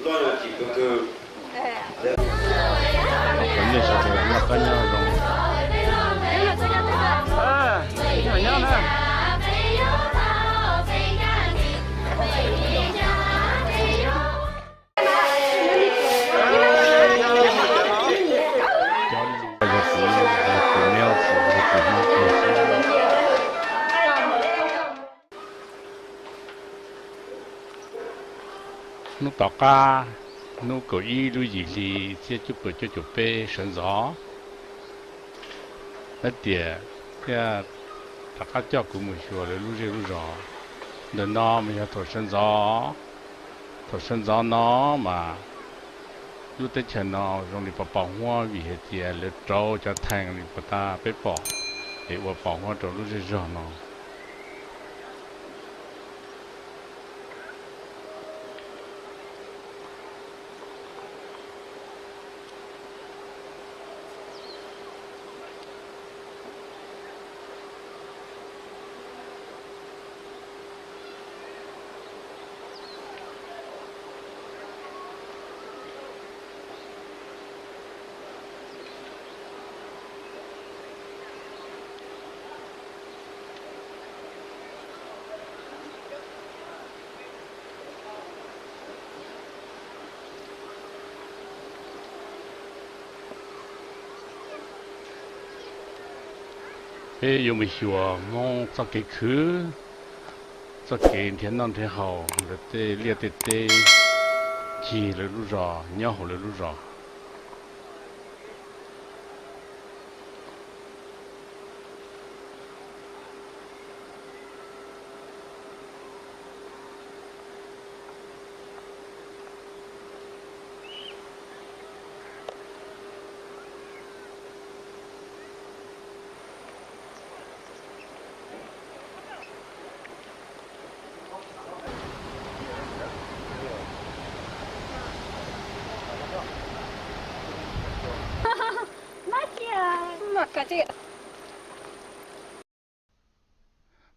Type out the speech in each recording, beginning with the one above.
本地小的那干娘容。哎，干娘呢？nó tỏ ca nó có ý lưu gì thì sẽ chụp bê sân gió nó tiệt cái tất cả cho cũng một số là lưu rõ nên nó mình thổi sân gió nó mà lúc tới chân nó dùng để bảo hoa vì hệ tiệt để trâu cho thành để bảo ta bé bỏ để bảo hoa trâu lưu rõ nó bây giờ mình hiểu ngon cho cái khứ cho cái thiên năng thế hậu là tê liệt tê chỉ là lúc rõ nhau là lúc rõ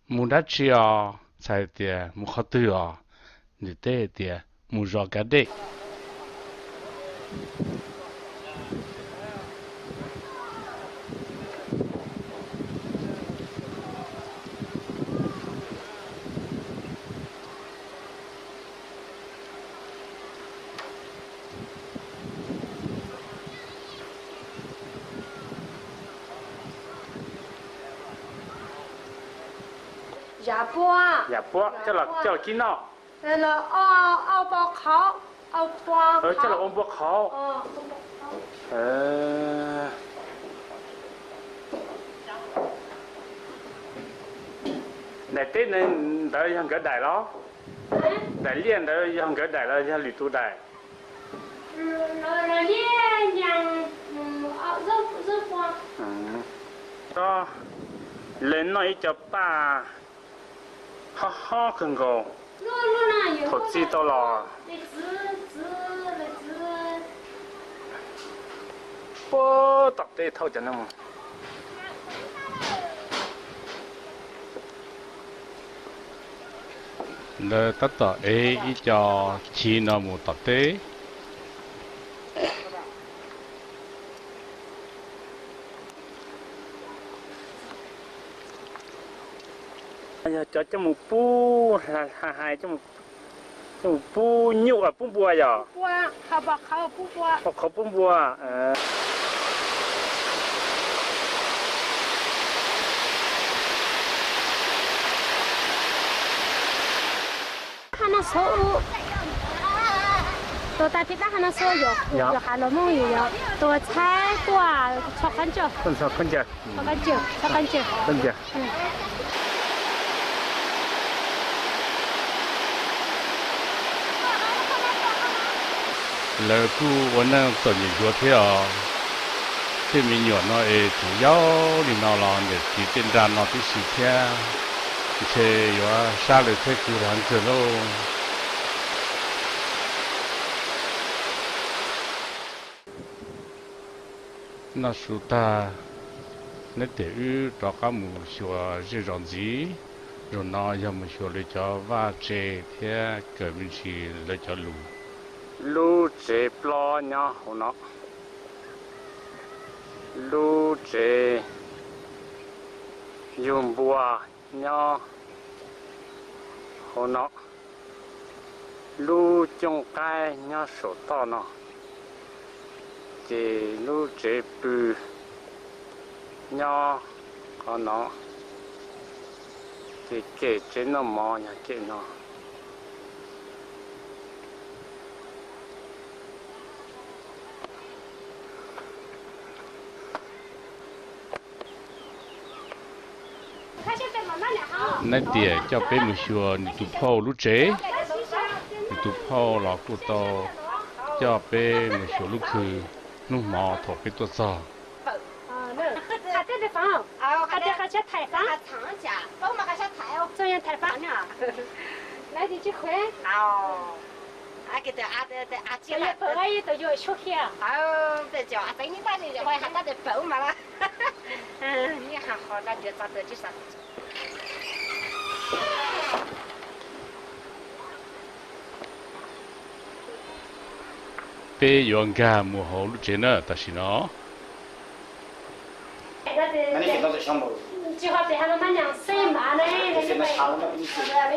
muốn đã chia sai tiền muốn khó tư để tê tiền muốn rõ cái đấy dạ bố chắc là kín nào đây là ao bò khảo ao bò chắc là ông bố khó này tết này đợi hàng cái đại đó đại liên đợi hàng cái đại là lì tu đại rồi liên nhàng rất bò đó lên nói cho ba ha không có thật sự đó là bố tập để thâu chân không là tất cả ấy cho chi nó một tập tế cho một pu hai cho một pu nhũ à pu bùa giờ bùa khảo pu bùa khảo pu bùa nó sốตัวตาพิตาหันโซอยู่อยู่หาลมอยู่ตัวใช้ตัวชอบกันเจอชอบกันเจอ là cu vấn năng tuần nhìn chúa thế thì mình nhỏ nó chủ yếu thì nó là để chỉ tên ra nó thì chỉ theo thì có xa được thế cứ hoàn trở lâu nó số ta nó để ư cho các mù sửa gì rộng gì rồi nó giờ mù sửa để cho va chè thế cởi mình chỉ để cho lù 路这不老娘好呢，路这用不啊娘好呢，路中该娘手到呢，这路这不娘可能这给真的忙呀给呢。那点叫别么说，你都跑路这，你都跑老古道，叫别么说路去，路毛头别多少。他这地方，他这还叫台房，长家，我们还想台哦，中央台房呢。来得几回？哦，给的姐也不爱都有小黑。这叫等你打的就会喊他的包嘛了。你还好，那就咋得就啥。别用干木好路这呢，但是呢。那你现在在想么？就好在那娘水嘛呢，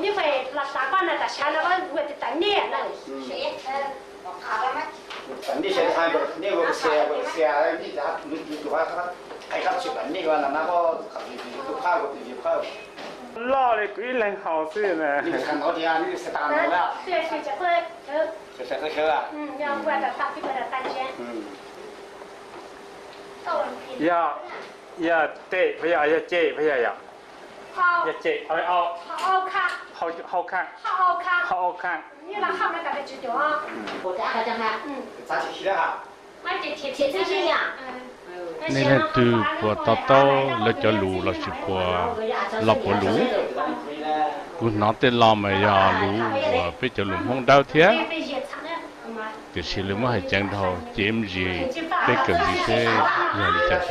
你会拿大管来打下那个我的等你那里。你现在看不？你我写，你家你就话他还看去本你个那个都跑过，就跑。老的贵人好些呢。你看到的啊，你是打哪了？对，就是这个啊。要我的打这个的单钱。要对，不要借，不要。好。要借，好看。好看。好看。你那好那个就啊。我家好像还。咋去去了哈？我这贴这些呀。你那都过到了叫路了是过，老过路，我拿的老没呀路，我被叫路碰到天。就是你们还讲到节日，这个是要你讲去。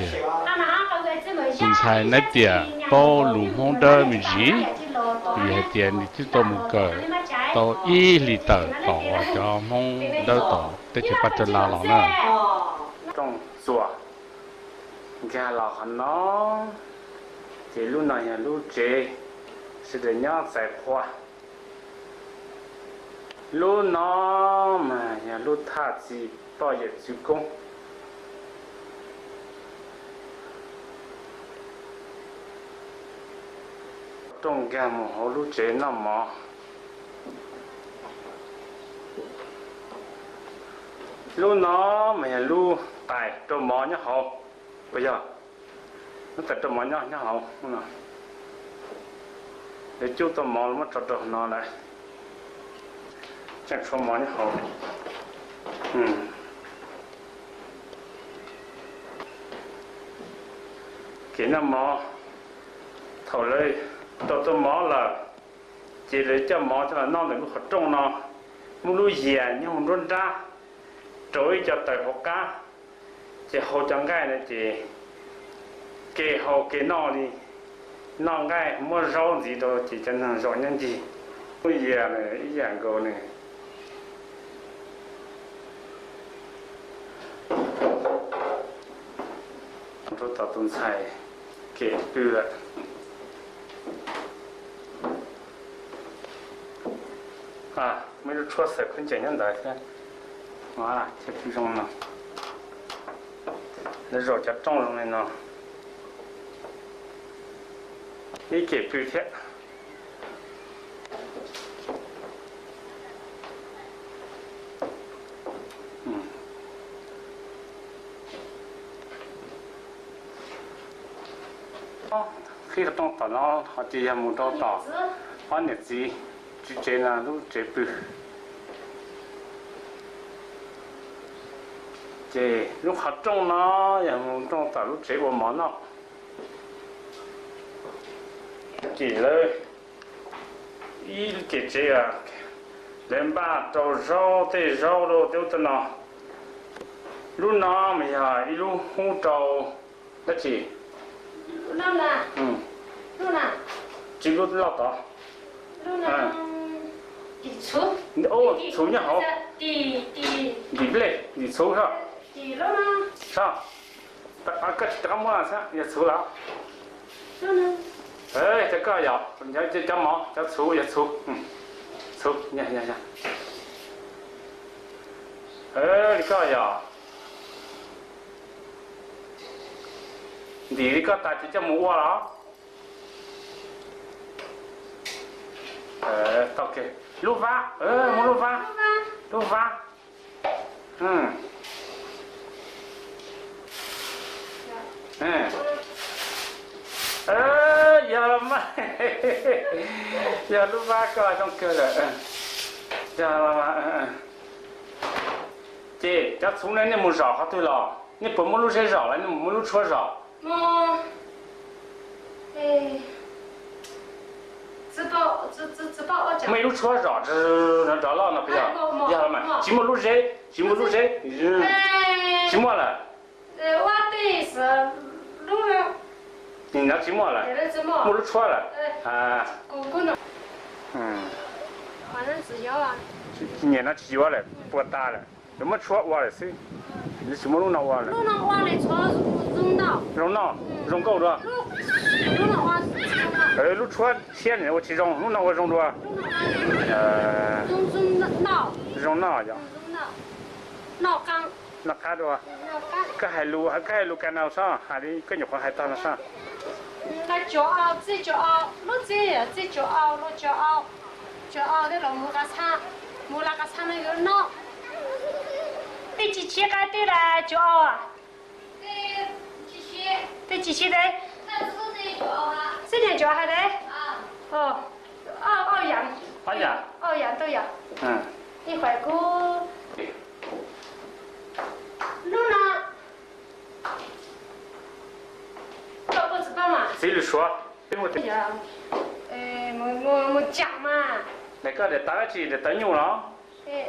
刚才那点到路碰到米日，有点你知道么个？到一里头到叫碰到到，这就把这拉了呢。种做。你看老汉喏，这路那样路这，是的娘在花。路那嘛呀，路他自到也主公。种干么好路这那么。路那嘛呀路大，种毛也好。不要，那在这么样好，那就这么么找拿来，这说么好，给那毛，头来到这毛了，接着这毛就弄得不好重了，木路盐你们润渣，周围叫带好干。这好讲解呢，给好给闹的，闹解没绕子都这真能绕人的，不一样呢，一样高呢。做大顿菜，给对了。没有错事，很简单的噻。完了，这不中了。那肉家种上来呢，你给半天，khi trong tàu nó họ chỉ là một trong tàu, họ nhật gì, chỉ chế là lúc chế bự, chế lúc họ trong nó, là một trong tàu lúc chế bộ món nó, chỉ là ý chế à, đến ba trâu rau tê rau đồ tiêu tên nó, lúc nó mình à, lúc không trâu, đó chỉ. Luna. Luna. Chỉ có lọt đó. Luna. Đi chú. Ô, chú nhà họ. Đi 你抽上。地了吗？上。这个摸上也抽了。这呢？哎，这个要，你看这毛，这抽也抽，抽，你看。哎，这个要。你这个大姐摸了。到给录发，摸录发。录发。呀妈，呀录发个中个了，呀妈，姐，这从来你没少哈对了，你不没录谁少了，你没录错少。只报我讲。没有错少，这了那不要，呀妈，寂寞录谁？寂寞录谁？寂寞了。我对是录了。你那寂寞了。没录错了。姑呢？反正只要啊。今年那7月了，不大了，怎么错挖了谁？你什么弄那挖了？弄那挖的错扔到。扔够着。弄那挖。录错现在我去扔那我扔着。扔那呀。闹缸。那看着啊。个还录干那上，还得跟你话还当那上。那骄傲，最骄傲，我最骄傲，骄傲的了木个厂那个闹。对机器该对了，骄傲啊。对机器的。那是不是骄傲啊？这点骄傲还得。哦，二样。二样都有。一会姑。路呢？不知道嘛？谁就说？呀，没讲嘛。那个的打起的等牛了。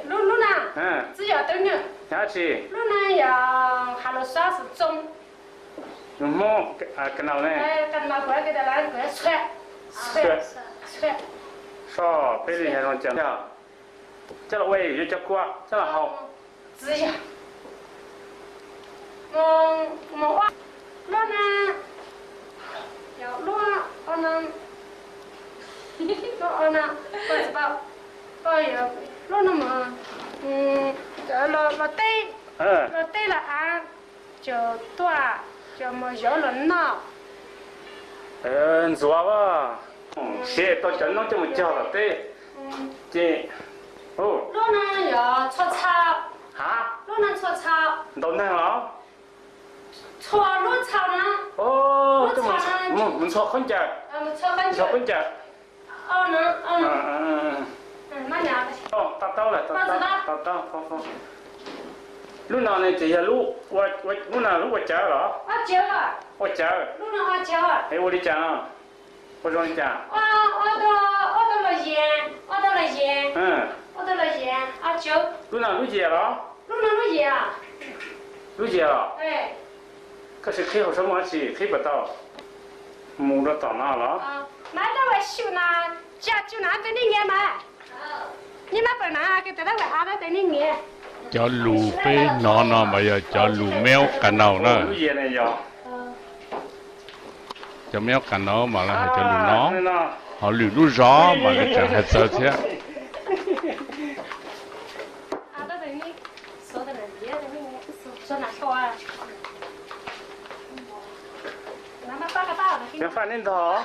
路呢？只要等牛。下去。路呢要还能算是中。跟老呢？跟老怪给他那个串。少背里先生讲的，这了我也有讲过，这了好。只要。我路呢？要路我能。路呢？不知道。要路那么，落对了啊，就多，就没要了闹。做吧。现到这弄这么叫了，对。对。路呢要搓草。路呢搓草。到那了？搓路草呢？这么搓，没搓很久。搓很久。那娘。达到了。好。路上呢这些路，路上路我教了。我教。路上我教。哎，我的讲，我让你讲。我到了盐。我到了盐，教。路上路结了。路盐啊。路结了。哎。可是开好什么去？开不到，没了到哪了？买到我修呢，家就拿给你眼买。你那本拿给得到我阿的等你眼。叫路背那嘛要叫路喵干闹呢。路野呢要。叫喵干闹嘛了还叫路闹，好路绕嘛了这还早些。阿的等你说的呢，别等你说哪个啊？那么八个大的。要饭领导。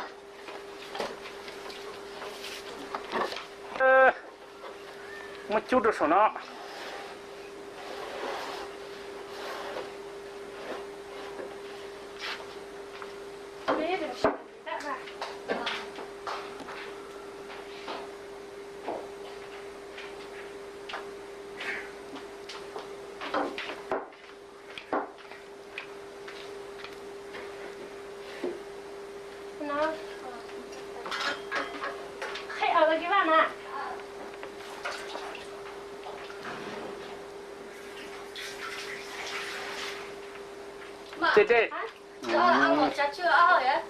我就着手呢。没得事，来吧。那，还熬了几碗呢？姐姐。ăn một chả chưa ăn rồi á.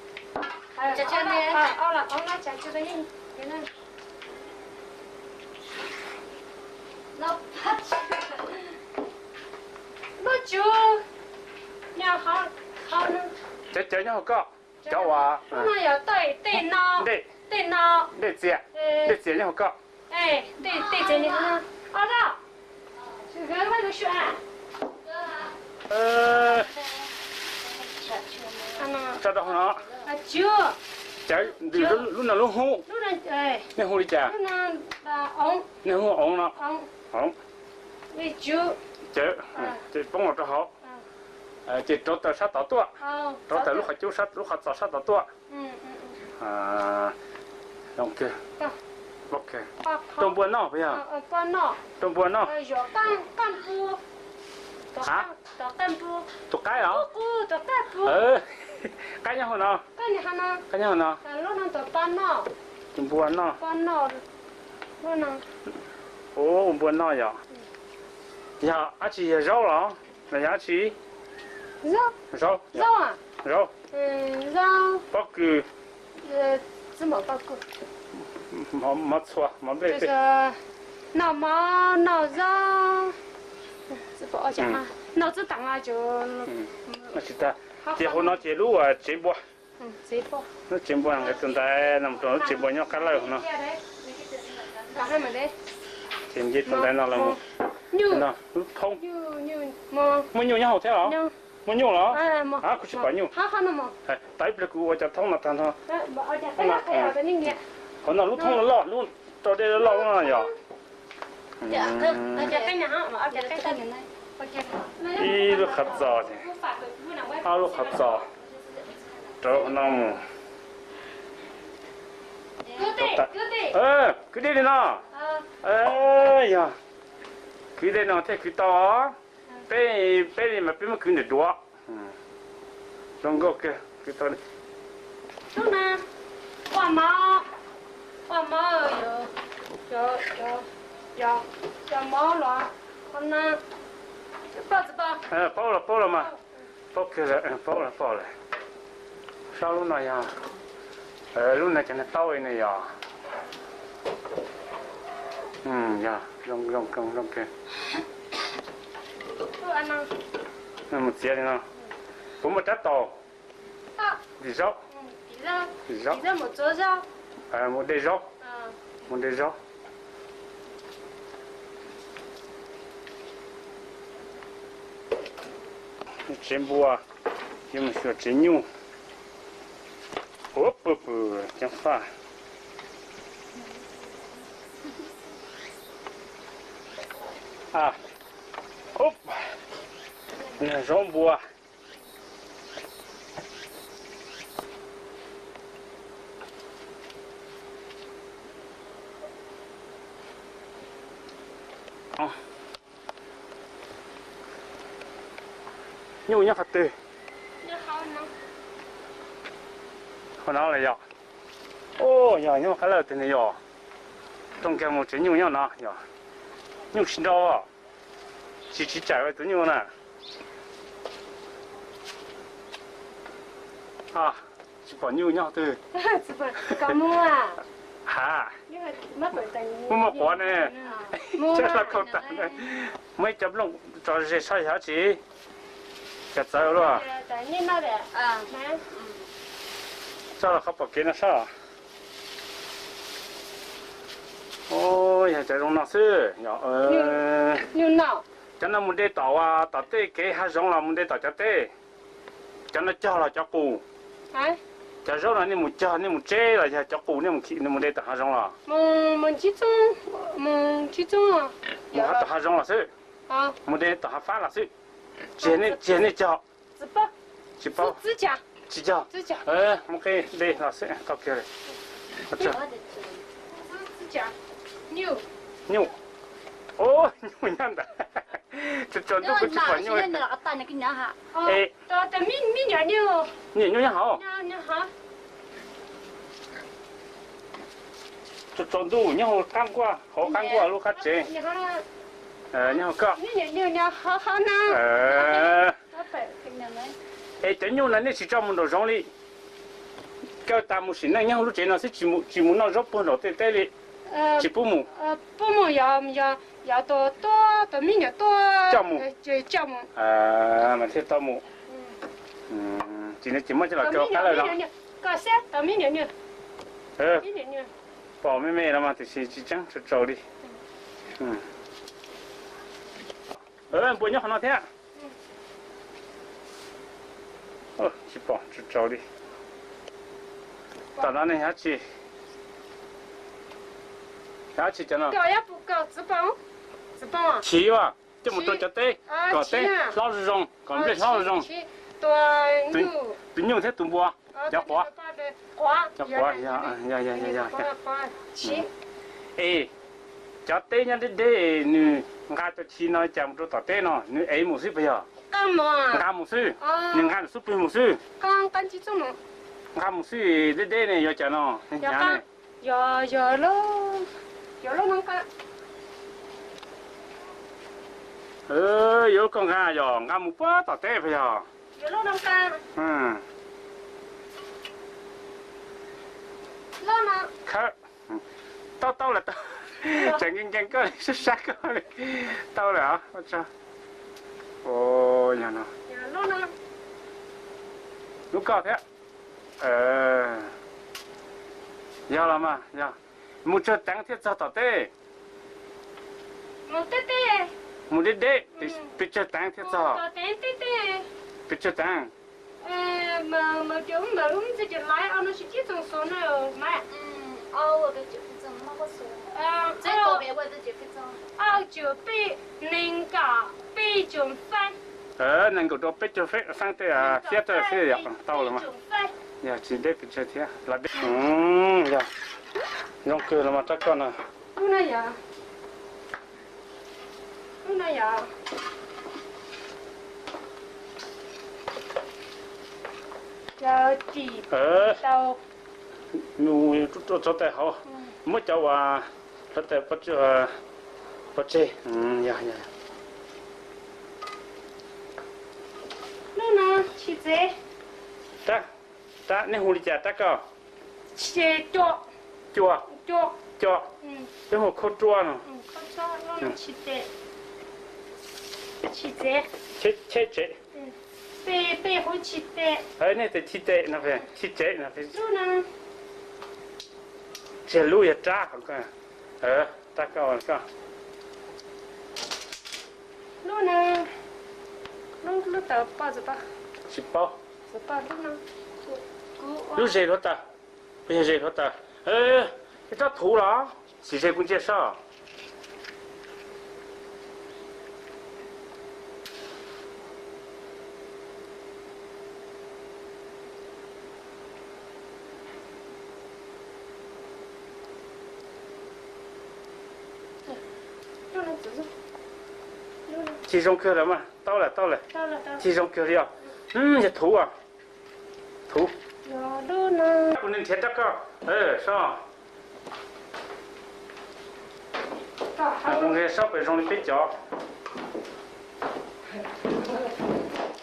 Chả chưa nè. Là chả chưa đấy nhìn. Cái này. Nó phát. nhau họ họ chơi nhau có cháu à nó có tây tây nó tây nó để chơi nhau có tây tây chơi nhau nó ở đó cái mà nó chuyện cho đó nó chưa chơi lúc nào lúc hú lúc này nên hú đi chả lúc nào là ông nên hú ông nó ông vì chưa chơi bông ngọt cho họ chơi trâu tờ sát tao tua trâu tờ lúc họ chú sát lúc họ tao sát tao tua ok ok tôm buồn nó bây giờ tôm buồn nó rồi cam bua hả cam bua tụt cái hả cam bua cái nhau nó cái nhau nó lúc nào tụt pan nó tôm buồn nó lúc nào ồ buồn nó vậy dạ anh chị rau đó là anh chị rau à rau rau bao cừ 怎么包裹？没错，没对就是对。脑毛、脑肉，是不好讲啊。脑子大啊就。那是的，结婚那结路啊，结不，结不。那结不那个正在那么多结不要干了呢。干什么的？前几正在那了么？那通。没牛好听了。没牛了。啊，可是白牛。好好了嘛。哎，带不了个我就通了，通了。哎，在那里。好，那路通了了，路到这了了呀。一路合作的，二路合作，走那么。cứ đi nào. Ya, cứ đi nào, thế cứ to, bé đi mà bé mà cứ để đua, don't go kìa, cứ to đi. Lúc nào, quả mơ giờ mơ rồi, hôm nay bao rồi mà, bao kìa là, bao rồi. Sao lúc này à? Lúc này cho nó to này à? Ya, rong kìa. Một xe đi nào. Cũng một trát to. Đi rau. Đi rau một chỗ rau. Một đầy rau. Một đầy rau. Chém bùa. Nhưng mà sửa chém nhu. Ốp, chẳng phải. Hop. Nè rau bùa. Nhiều nhá Phật tử. Hôm nào lại dọ. Ô, giờ nhưng mà khá là tiền này dọ. Trong kia một chuyện nhiều nhau nọ, dọ. Nhiều xin đâu à. Chỉ chạy vào tới nhiều nè. Chỉ bỏ nhiều nhau từ. Chỉ bỏ có mua à? Hả? Nhưng mà mất bởi tình. Mua một quả nè. Chắc là không tặng này. Mấy chấm lòng cho dễ sai hả chị? Chặt sao luôn à? Tại nên nó để má. Sao là không bỏ kia nó sao? Ôi, chạy rong nó sư. Như nào? Cho nó muốn đi tàu à, tàu tê cái hai rong là muốn đi tàu cho tê. Cho nó cho là cho cụ. Hả? Cho rong là nên một cho nên một chế là cho cụ nên một đi tàu hai rong là. Mình chỉ chung à? Một hai tàu hai rong là sư. Một đi tàu hai phát là sư. Chế này cho. Chỉ bao. Chỉ cho. Ok, đi là sư. Tao kia đây. Nhiều. Ô, nhiều nhăn đã. Chọn tôi cứ chọn nhiều. Nên là cái tay này cái nhà hả? Đó, mình nhỏ nhiều. Nhiều hả? Nhiều hả? Chọn tôi nhiều cam quá, khó khăn quá lúc khác chế. Nhiều cơ. Nhiều khó nào. Thế nhiều là nên chỉ cho một đồ rong đi. Cái ta một xin này nhau lúc chế nó sẽ chỉ muốn nó rót bún rồi tê đi. Chỉ bún mù. Bún mù ya to mình ya to. Chao mù. Mà thế to mù. 今天节目就来叫开了了。搞啥？到明年呢？明年呢？宝妹妹了嘛，就是即将去找你。不要好那天。哦，去宝去找你。到哪里下去？下去讲了。搞也不搞，自帮啊。去哇，这么多家队，搞队，老是种，搞不了老是种。对牛才懂不？要花。花。要花呀。去。哎，家队人的队，你俺这去那讲不着到队呢，你哎没事不要？干嘛？俺没事，你俺是不没事。干几种呢？俺没事，这队呢要讲呢，要干，要喽能干。有讲看哟，俺没把到队不要？有喽能干。老呢？看，到了，正经个是啥个嘞？到了啊，我操！哦呀呢。老呢？有高铁，要了嘛要，没这当天找到队，没得的。没得队，别这当天找，别这当。没就没我们这就来，俺们是几种说呢买。我的9分钟，那个说。这个别我的9分钟。就被能够被准翻。能够到北九飞上队啊，现在是要到了嘛？呀，今天别这天来的。呀，用够了吗？这个呢？不能呀。要地到。你做得好，没叫我，做得不这，呀。那呢？去这？打，你狐狸家打个？去捉。然后靠抓呢？靠抓，那呢去这？去这？切。背后去这？那在去这那边，那边。那呢？这路也扎好看，打个。路呢？路到包子吧。是包。是包路呢？路谁说的？不是谁说的？你这图了？是谁给你介绍？集中课了嘛？到了。集中课了。这图啊，图。有路呢。不能贴这个，是吧？我给上北上的背脚。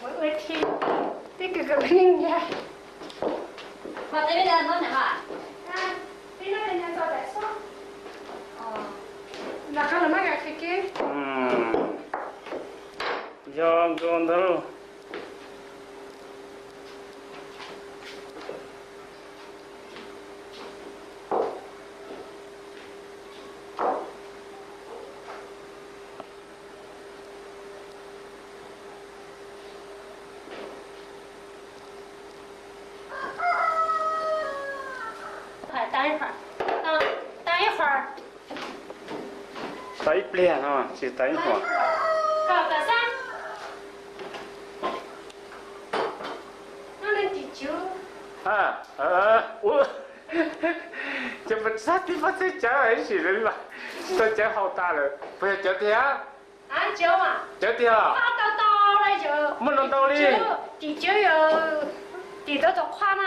我听这个名呀。我这边的哪里哈？这那边找来说。那看了那个去给。要光头。等一会儿。再变啊，就等一会儿。搞个啥？那能地球？我这不啥地方在家还是人了，这家好大了，不要叫的啊？叫啊？叫的啊？到了就。没弄到哩。地球有。地都做宽嘛？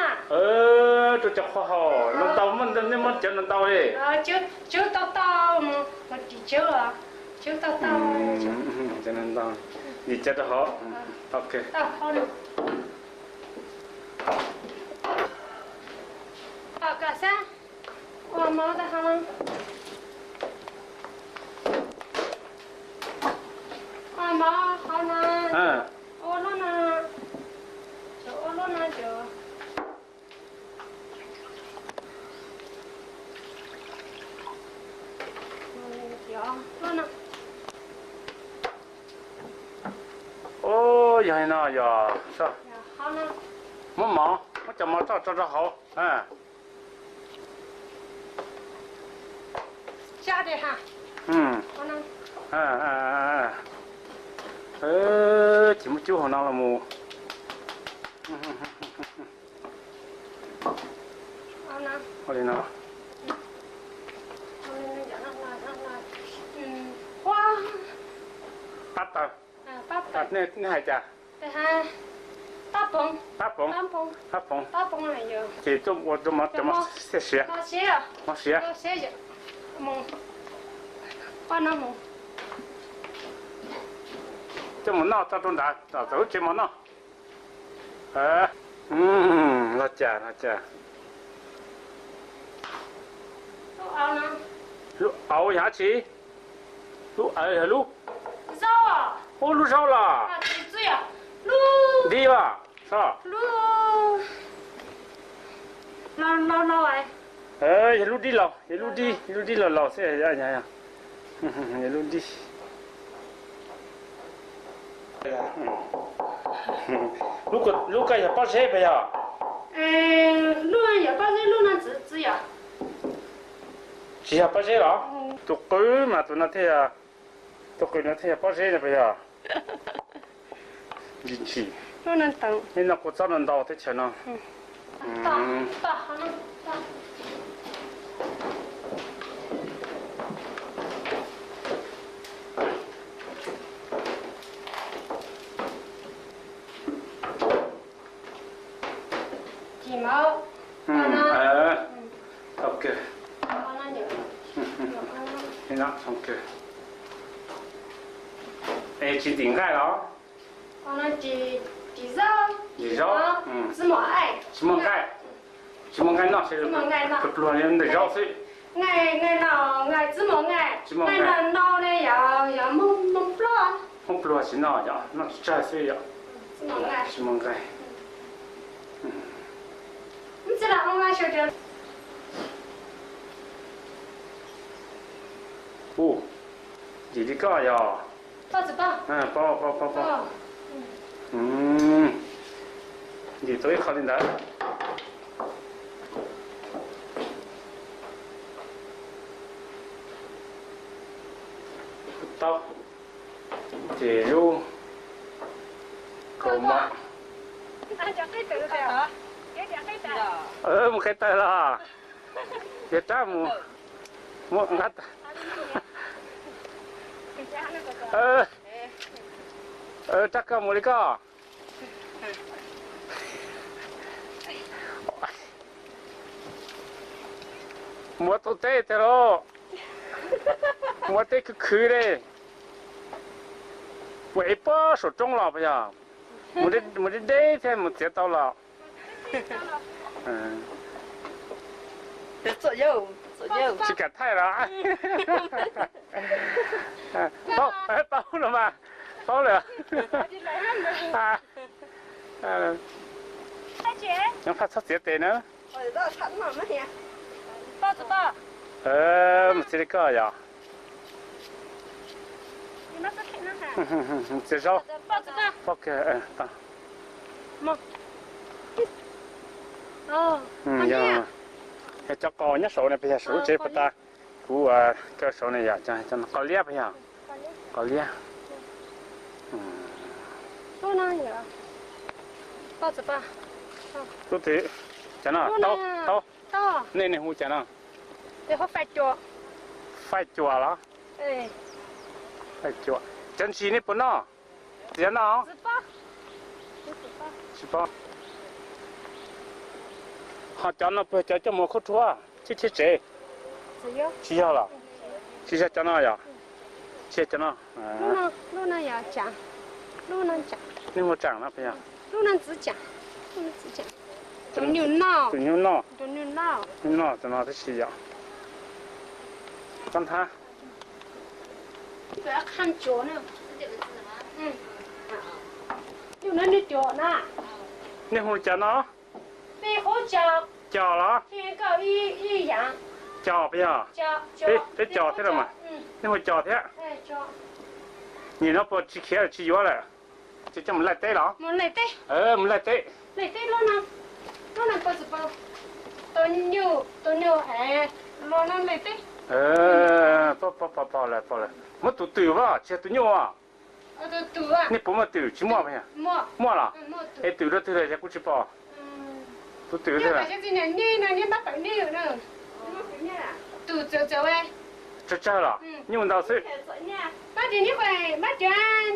这叫好好，弄到么的那么就能到嘞？就到我地球啊，就到。就能到，你教得好，OK。到好了。干啥？我忙得很。我忙好呢。我那呢？那就。哦，呀那呀，是。好呢。没忙，我怎么找好，哎。加的哈。嗯。好呢。怎么就好那了么？好呢。好的呢。哇。八斗。八斗。你係咋？對哈。八蹦。八蹦。八蹦。八蹦。八蹦嚟要。這我怎麼寫？我寫啊。我寫。我寫着。夢。關那夢。這麼鬧，這種打走這麼鬧。老家。都熬呢。熬下去。滷燒啊！哦，滷燒了。啊，對呀，滷。對吧？是吧？撈哎。一滷地了，老些呀。一滷地。滷個也包些不呀？滷也包些滷那籽呀。只下包些了？都夠嘛，都那天呀。都给那天包谁的不呀？进去。不能等。你那个早能到的钱呢？到好了，到。几毛？OK。好那就。你拿上去。去顶盖了。好那地绕。芝麻艾。芝麻盖那是。不乱人的绕碎。艾芝麻艾。那闹的要蒙不了。蒙不了是那呀，那摘碎呀。芝麻盖。你知道我晓得。哦，你的干呀？包子包。包。你最好的来。刀，这肉，狗毛。那就可以得了，有点可以得。我可以带了，别这么，我。这个么的个？我都带的喽，我带个壳嘞，尾巴说中了不呀？我的带才没接到了。左右。这个太了。包了吗？包了。大姐。让他吃点呢。我到产了没呀？包子包。没这个呀。你那是看那哈？介绍。包子包。包给啊。么？哦。呀。cho cò nhá sổ này bây giờ sổ chế bắt ta cú cái sổ này cho nó có lia bây giờ có lia tôi nói gì bao giờ ba tôi thấy cho nó tao nên hú cho nó để họ phải chùa đó phải chùa chân chi này bún nó tiền nó chỉ ba họ cho nó bây giờ cho một khúc thua chỉ chế chỉ hao là chỉ cho nó ya chỉ cho nó lúc nào ya chẳng lúc nào chẳng nhưng mà chẳng nó bây giờ lúc nào chỉ chẳng dùng nhiều nọ cho nó thì chỉ ya con tha phải khăn chỗ nữa dùng nó đi chỗ nè 那会儿讲呢？背后脚讲了，天高一样，讲不呀？脚别脚去了嘛。那会儿讲的，哎脚，你那不去开去药了，就这么来对了。我来对。没来对。来对老能不是包，到牛哎，老能来对。包了，没读对吧？这读牛啊？我都读啊。你不没读，去摸不呀？摸了。摸读。哎，读了，再过去包。都读了。了。现在呢，你把本你有呢。读走哎。这了。你问到谁？妈的，你会妈的，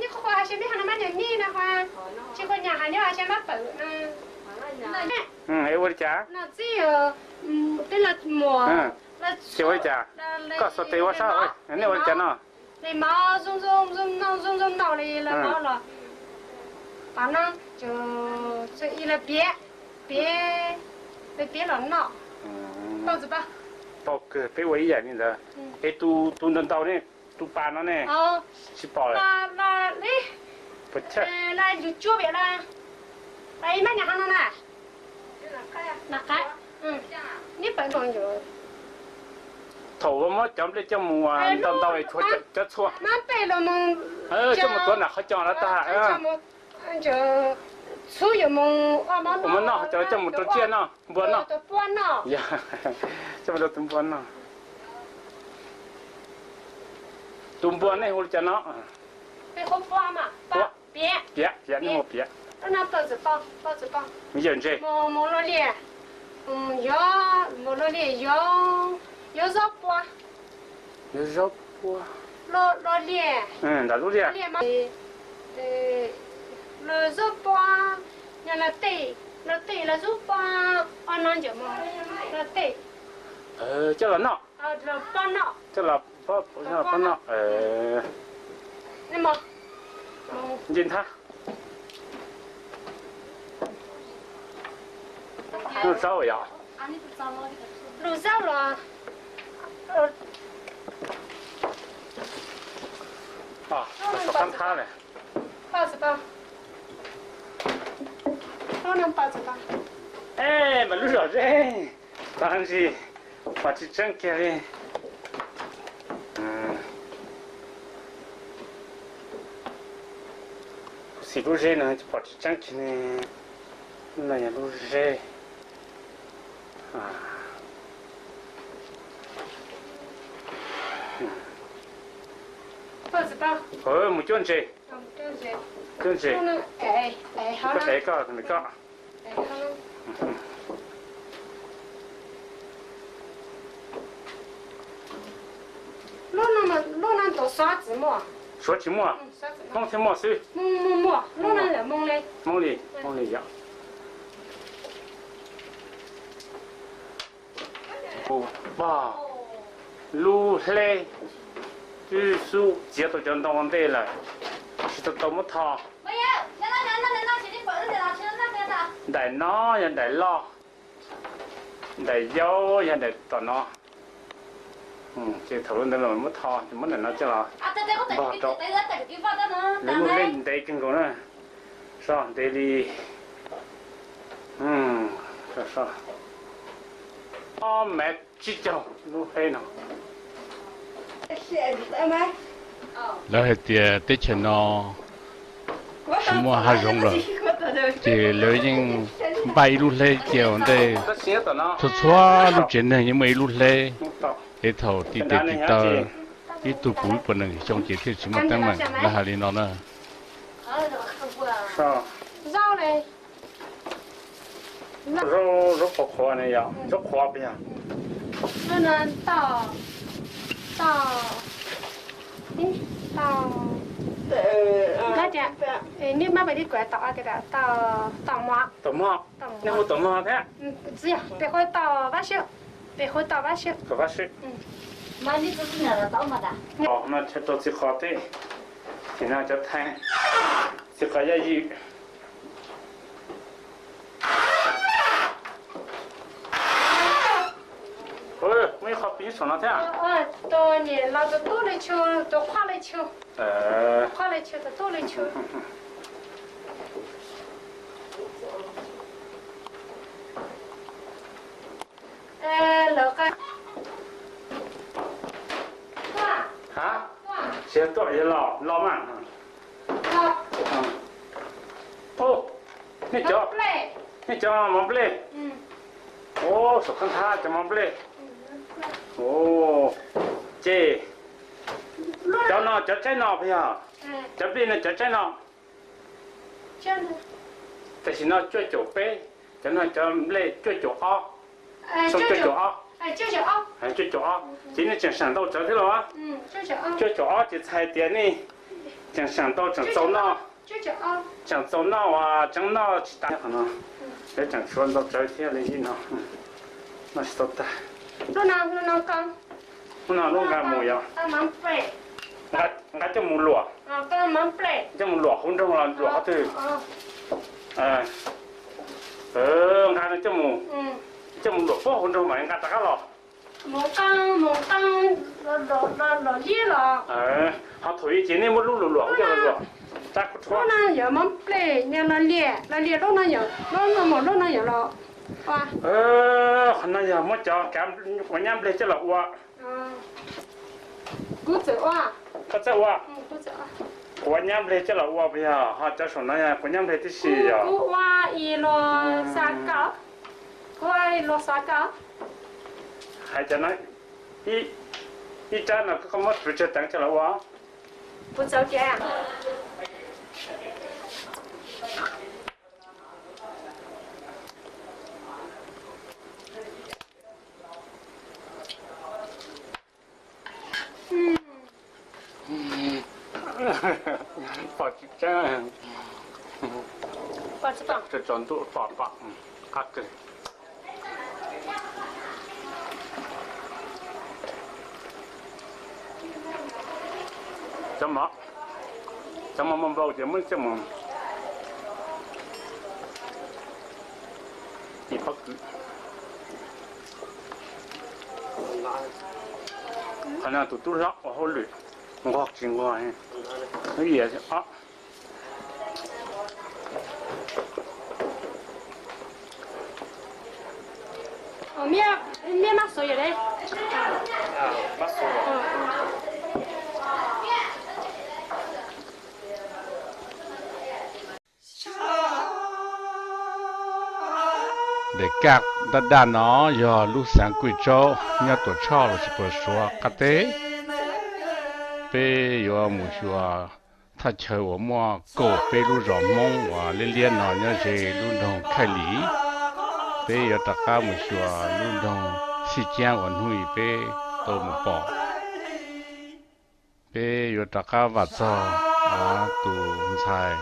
你会还是没喊他妈的你的话，结果娘喊你还想把本呢。哎，我的家。那只有对了摸。去我的家。告诉对我啥？哎，那我的家呢？那毛种闹的了毛了，把那就这一了别了闹。包子吧。包个被我一样的的，哎，都能到呢，都搬了呢。哦。去包了。那不吃。那就脚别了，那妈娘喊了呢。哪开？你本中有。头发嘛，讲不了讲么啊？到一撮这错。那白了么？这么多呢，还讲了大就粗有么？我们那这么多见呢，不呢？都不呢。呀，这么多东不呢？东不那会儿讲呢。别好不嘛？别，那么别。那包子包。你认真。摸了脸，摸了脸要绕波。要绕波。老脸。哪路脸？脸嘛，了绕波，让它对了绕波，那就嘛，了对。叫了闹。了帮闹。叫了帮闹，那么，认他。路找呀。路找了。我看他呢。包子包。老能包子包。哎，没路上这，当然是把这整开的。谁路热呢？就把这整开呢，那也路热。包子包。没讲这。讲这。哎，好了。不太高，没高。好了。老能多刷字么？说题目啊？刷字。蒙题目谁？老能人蒙嘞。蒙哩呀。哇，路来，据说街都讲到完对了，是都多么烫。没有，那现在本人在哪去了？那边的。来哪呀？来哪？来腰呀？来到哪？这头那么么烫，就没能那讲了。对，我在地方的呢。你们来得跟个呢？上得哩。这上。买几条路黑呢？แล้วเหตุเตชนอสมมติหารง了这了已经把一路来叫的ชัว路真的ยังไม่路来ไอ้เท่าที่เด็กต่อที่ตัวปุ๋ยปนหนึ่งช่องเจ็ดที่สมมติตั้งมันแล้วหาลีนอนน่ะ绕嘞。绕跑宽的呀，绕宽不呀？不能到，那点，你妈把你拐到给他到马。到马，那我到马的。只要别会到瓦修，可把水。妈，你这是哪个到嘛的？那这都是好的，现在就谈，这个也有。没好比上了天。多年老子多了球，都跨了球。跨了球的多了球。老个，哇啊，哇，写多少老慢啊？老哦，你老叫不来，你叫忙不嘞？嗯，哦，说看他叫忙不嘞？哦，这叫那叫在那不呀？这边呢叫在那，这样的，但是呢叫酒杯，叫那叫嘞叫酒啊，说叫酒啊，舅舅啊，还叫酒啊，今天讲上到这去了啊，舅舅啊，叫酒啊就菜店呢，讲上到讲走那。舅舅啊，讲走闹啊，讲闹去打可能，来讲说到这天来一闹，那是都的。弄讲，我那弄干么样？忙背，我就没落，刚忙背，就没落红中了，落好头。哎，我那就没落不红中嘛，应该大家了。冇当老热了。哎，好头一今天没落，我就落，咋不错？那有忙背，你那热都那有，那有了，哇。那也没叫干，我娘不来这了我。古走啊。他在我。古走啊。我娘不来这了我不要，哈，这说那样，我娘不来的是呀。古哇一落沙高，古哇一落沙高。还在那，一站那个么直接等起来我。不走这样。把这样，把这棒，这转度把，卡个。怎么忙不怎么怎么？你不给。好像都上我好累，我经过哎，那也是啊。面嘛所有的。没说了。để các đã đà nó giờ lúc sáng quỷ châu nhà tổ cho là chỉ bữa xóa cắt tế bây giờ mua xóa ta chờ ở mua cổ bây lúc rõ mông và liên liên nó nhớ gì lúc đồng khai lý bây giờ tất cả mua xóa lúc đồng xí chang ổn hủy bây tôi một bỏ bây giờ tất cả vật cho tụ xài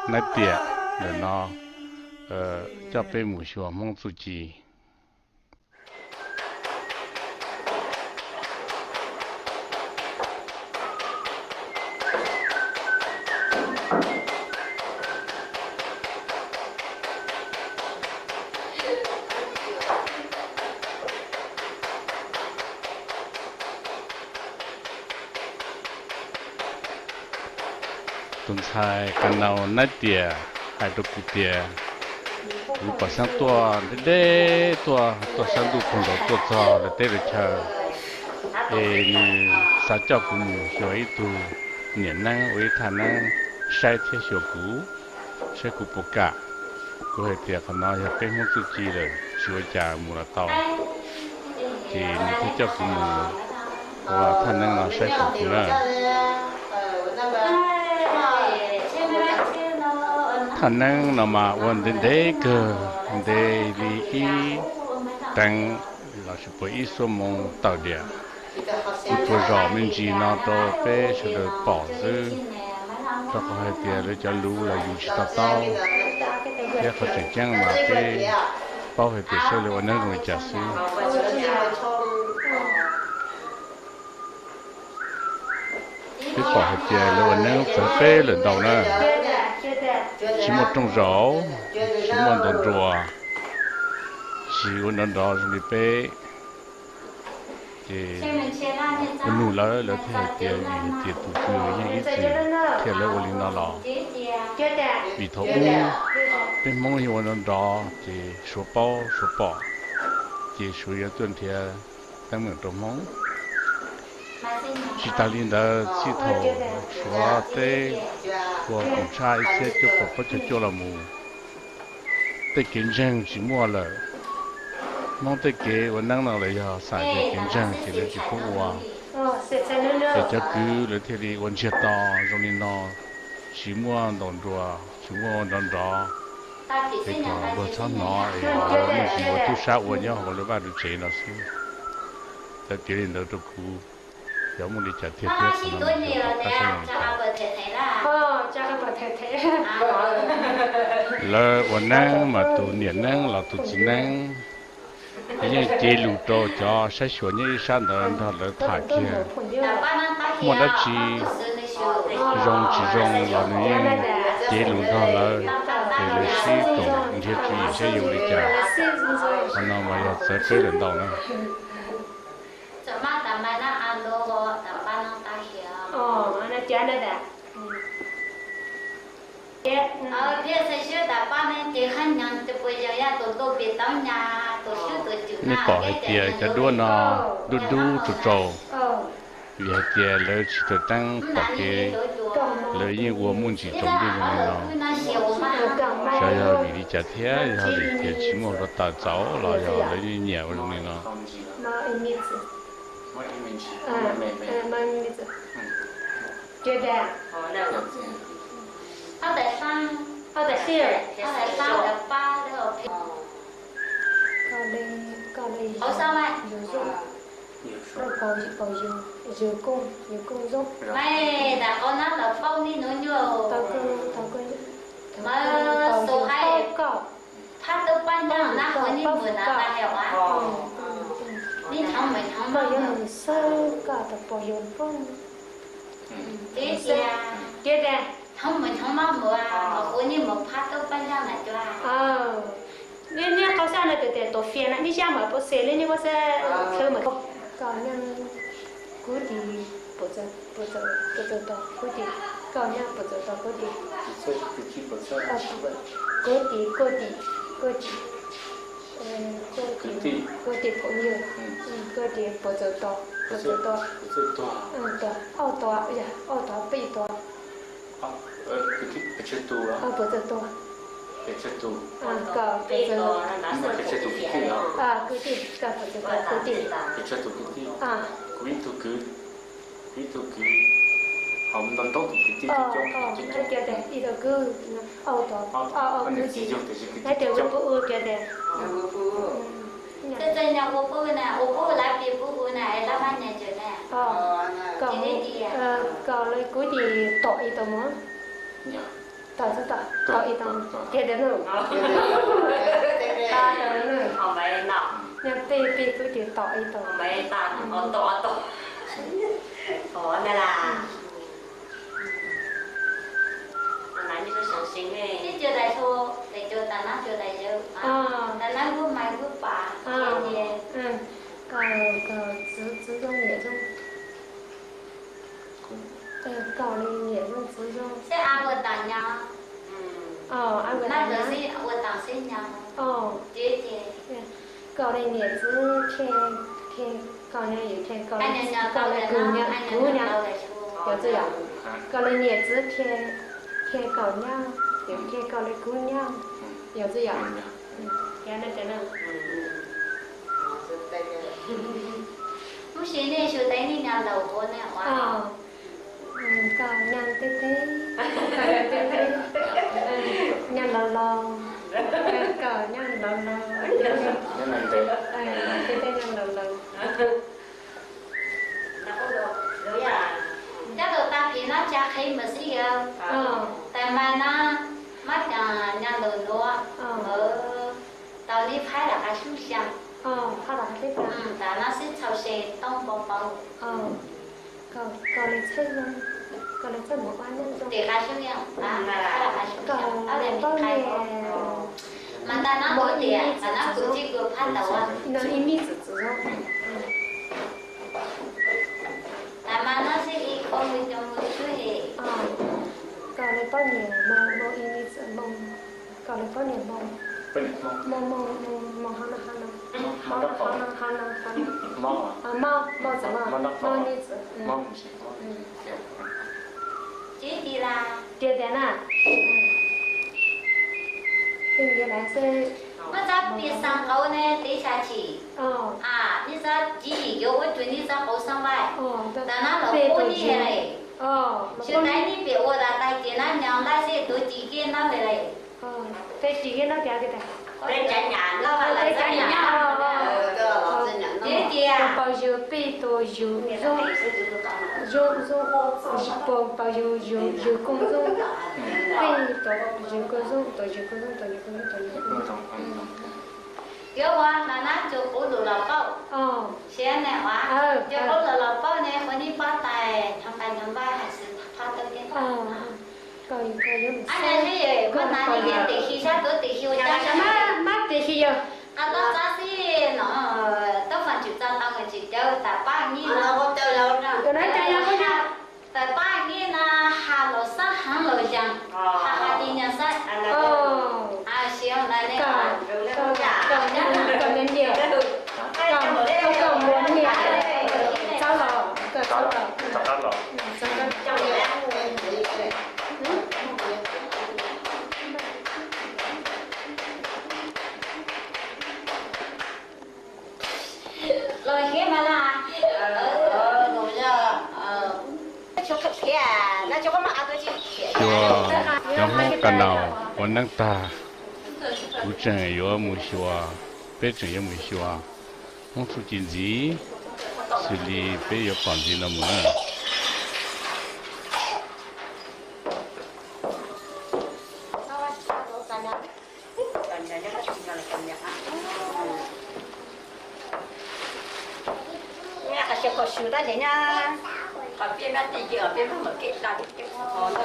nát tiệt để nó cho bé mù xùa mong chú chi tuần sai cần nào nát tiệt hai đôi cụ tiệt你把上多深度碰到多早了对了车，你撒娇父母小一度年能为他能晒天小谷，晒谷不干，我还点可能要被我自己了，学家木了到，你他叫父母，我他能拿晒小谷呢。他能那么问的那个的里等老是不一说梦到的，你不绕门子那到被是的包子，这个还别了叫路了有去到到，也和这讲嘛被包还别说了我能容易加速，被包还别了我能分配轮到呢。chỉ một trong rổ, chỉ một trong rùa, chỉ một trong rổ rồi bé, 这 切门切啦，你我努了了天的这读书也一直天了我领导了，觉得比头部被梦里我能找这说包，这属于昨天咱们做梦，其他领导系统说的我检查一些就不就了么，得跟上是么了。弄得给我弄到了呀，三个跟上去了就不哇，这家狗了天里温切到，容易闹，什么当着，什么当着，这个我操闹，我都杀我娘，我了把这谁了是，在别人都都哭，要么你家天天可能就发生了。加个太太。了我呢嘛都年呢，老都只能。因这路到家，是学你上的他来谈去，莫得去用老人这路到了，这个西东，你这也是有的家，那么要在这人到呢。哦，那讲的的。你搞一点จะด้วนเนาะดูจุดโจวิเหตุเลยชิดตั้งปากเกเลยยิ่งวัวมุ่งจีจงด้วยกันเนาะใช่要วิธีจะเที่ย要วิธีชิมเราตัดเจ้าเรา要เลยยิ่งเหนียวตรงนี้เนาะ觉得他在山，他在西儿，他在山的八那个。搞嘞，好上来。有肉，包有狗肉。没，但我那个包你弄有。刀工。嘛，手还搞，他都搬到那和你不拿大了啊。你尝没尝嘛？有手搞的包有风。对呀，对的。không mình không mong mua mà cô như một phát đâu ban ra này cho nênเขาsang là từ tổ phiền này đi ra mà bố xe lên như bố xe chơi mà còn nhân cú đi bố giờ đó cú đi còn nhân bố giờ đó cú đi cú đi phụ nhiều cú đi bố giờ đó đó bị đó Pecetul lah. Pecetul. Pecetul. Kau pecetul. Pecetul kecil lah. Kecil. Kau pecetul kecil. Pecetul kecil. Kuih tu ke. Hồng nông tốt thì kecil kecil. Cái kia đây, đi đâu cứ, cứ gì. Cái điều bố kia đây. Thế đây nhà bố lại bị bố này là bao nhiêu chuyện này? Cậu lấy cuối thì tội tao muốn. Tội tao. Kia đến rồi. Ta đến rồi. Không phải nào. Nhưng bị cuối thì tội tao. Không phải ta, tội. Ủa đây là. Nãy như cái sáng sinh này. Chứ chưa đại thô, để cho ta nói chưa đại dư. Ta nói bước mai bước bà. Cậu giữ trong nghĩa trong. Cậu này nghĩa trong giữ trong. Sẽ ăn vừa tặng nhau. Ăn vừa tặng nhau. Nó sẽ vừa tặng xin nhau. Chứ. Cậu này nghĩa giữ khen. Cậu này giữ khen. Cậu này cứu nhau. Hiểu chưa? Cậu này nghĩa giữ khen cậu nhau. Hiểu khen cậu này cứu nhau. Hiểu chưa? Hiểu nó thế nào? Lúc xí này chú thấy đi nhà lầu cô này hóa. Cậu nhăn tê tê. Nhăn lầu lầu. Cậu nhăn lầu lầu. Nhăn lầu tê. Tê tê nhăn lầu lầu. Nó có được. Đúng à? Chắc là ta thì nó chắc khi mà xí không? Tại mà nó mất nhăn lầu lùa. Tao đi phải là cái xuống xăng. Phải là cái phải. Tại nó sẽ sau xe tông bông bông. Cậu lấy chơi không? Cậu lấy chơi một quán nhân trong. Để khai xuống nhau. Phải là khai xuống nhau. Ở đây mình khai không? Mà ta nói mỗi tiền, ta nói cứ chỉ cứ phát đầu á. Nó ý mít dự dự không? 来半年梦一米子梦，搞了半年梦。เป็นมอง 梦哈那，มองอ่ะ 猫怎么？猫妮子， มองสิ 姐弟啦，爹爹呢？对原来是我在边上高呢对下去。哦啊，你在第一个我对你在后上来，哦，在那老婆你嘞，哦，就来你别我的，带给那娘那些都几个那回来。哦，在几个那边给的。在咱家那完了，在咱家。姐姐啊。包邮贝多邮包邮公众贝多邮公众多邮公众。有啊，那就不录了包。哦。现在哇，就不录了包呢，和你把带长白还是怕到点。哦。搞有。俺那里我那里面地皮下都地皮，我家什么地皮有？啊，老早是喏，都放就早当个就叫大把年了。我那这样子呢？大把年呢，下楼上行楼上，下的年山。哦。啊，行，那那个。搞年年。搞年年。早了，早了。จับได้หรอ rồi khi mà là rồi cho cái kia nó cho có mà ăn tôi chỉ cho mong cái nào còn năng ta cú chân yếu mù xua bé chân yếu mù xua mong phụ chính gì xử lý bé yếu còn gì nữa mà có sửa ra thế nha. Ở bên đó thì ở bên đó mở cái ra được cái món rồi.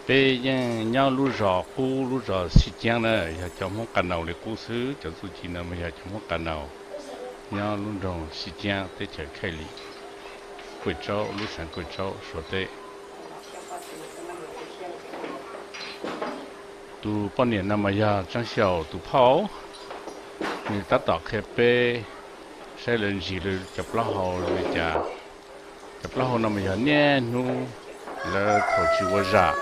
bây giờ nhau lú rò cú lú rò xịt giang này giờ cho món canh nào để cú xứ cho tôi chỉ nào mà giờ cho món canh nào nhau lú rò xịt giang để chờ khai lý quỳ trâu lú sáng quỳ trâu số tệ tu bao nhiêu năm mà giờ trang xiao tu pháo người ta tỏ khai bê sẽ lên gì rồi chụp lá hồ rồi chụp lá hồ năm mà giờ nhé nu là thổ chịu ra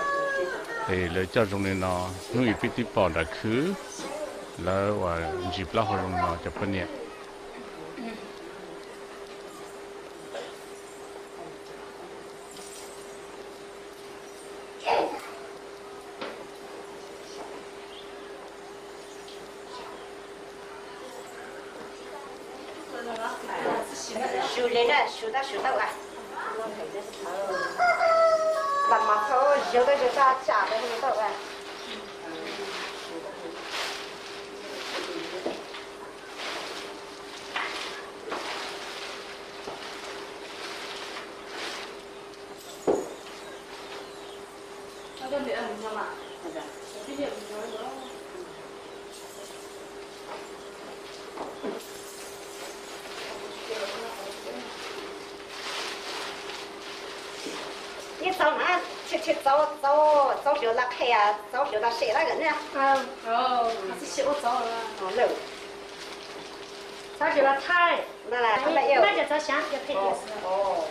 thì lời cho trong này nó nuôi bị tí bỏ đã khứ là và dịp lá hồ nó chụp bên nhẹ sửa lên đó sửa đâu à làm mà thôi giờ tôi ra trả cái gì đâu à你早那去早学那开呀，早学那谁那个呢？还是洗我早了。漏。早学了太。那就早想要配电视。哦。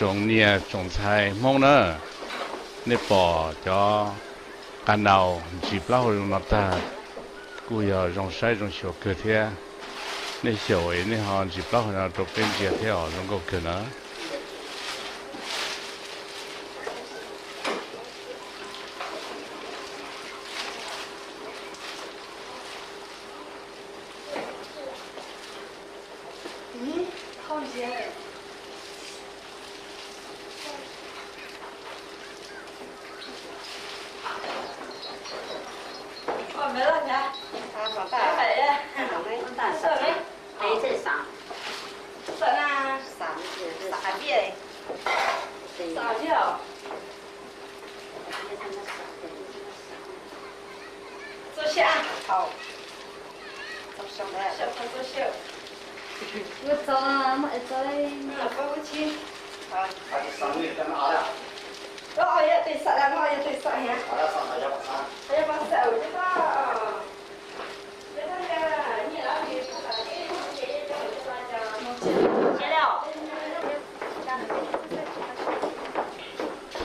种叶种菜梦呢，那宝叫干闹几不老用那大，故要用晒用小个天，那小位那行几不老让都变节条，用个可能。好热。哦，没了呢。没呀。色嘞？没这啥。色呢？啥别？啥别？做虾。好。做什么？小胖做虾。我做啊，我做嘞。不去。好。上面跟哪呀？我熬夜对啥了？我熬夜对啥呀？哪呀上哪呀不上？哎呀，把手这个。这个你那里不干净，接了。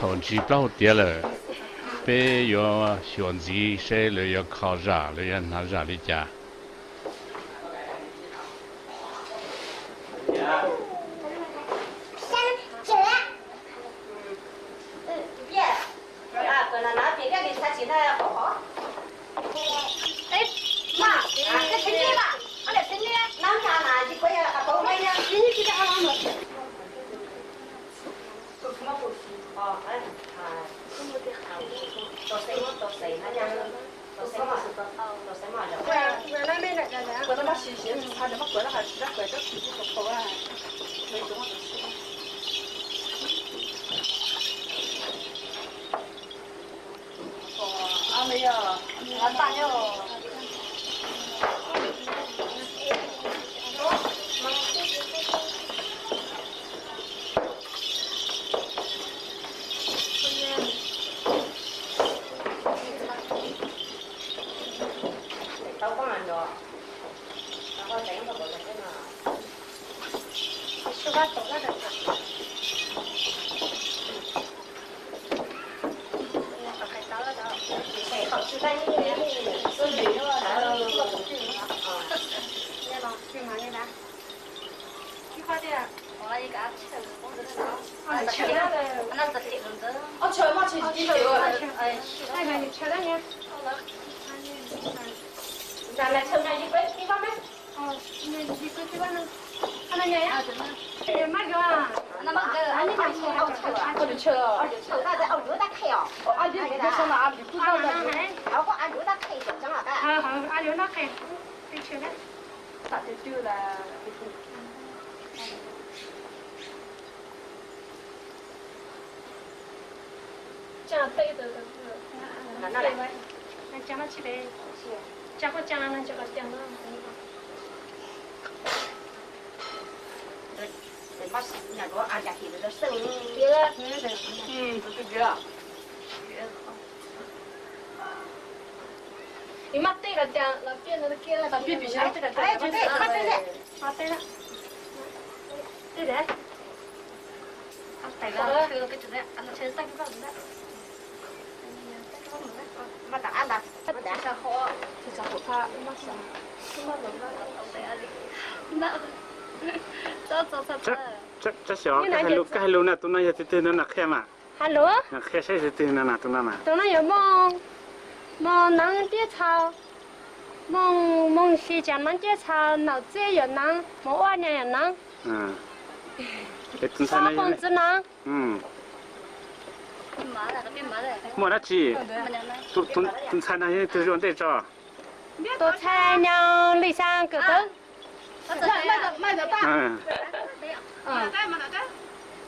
从几不老跌了，被要选择谁了要考啥了要拿啥的家。这样对的是。那来，那讲了起来，讲好讲了，那这个讲了。把那个按下去的手，别了，不别了。你妈对了讲，那边那个给了，那边比较这个哎，对对，他对的，啊对了，对的。对了，车给这的，俺那车三个子的。妈打俺打，他不打上好，这家伙他妈想，妈怎么了？那这小该路那东南亚这那开嘛？Hello。那开谁是对那东南嘛？东南亚梦能点草，梦西江能点草，脑子也能，梦娃娘也能。嗯。烧房子能。嗯。没得鸡，东菜那些都用得着。多菜娘里上个灯。卖的大。嗯。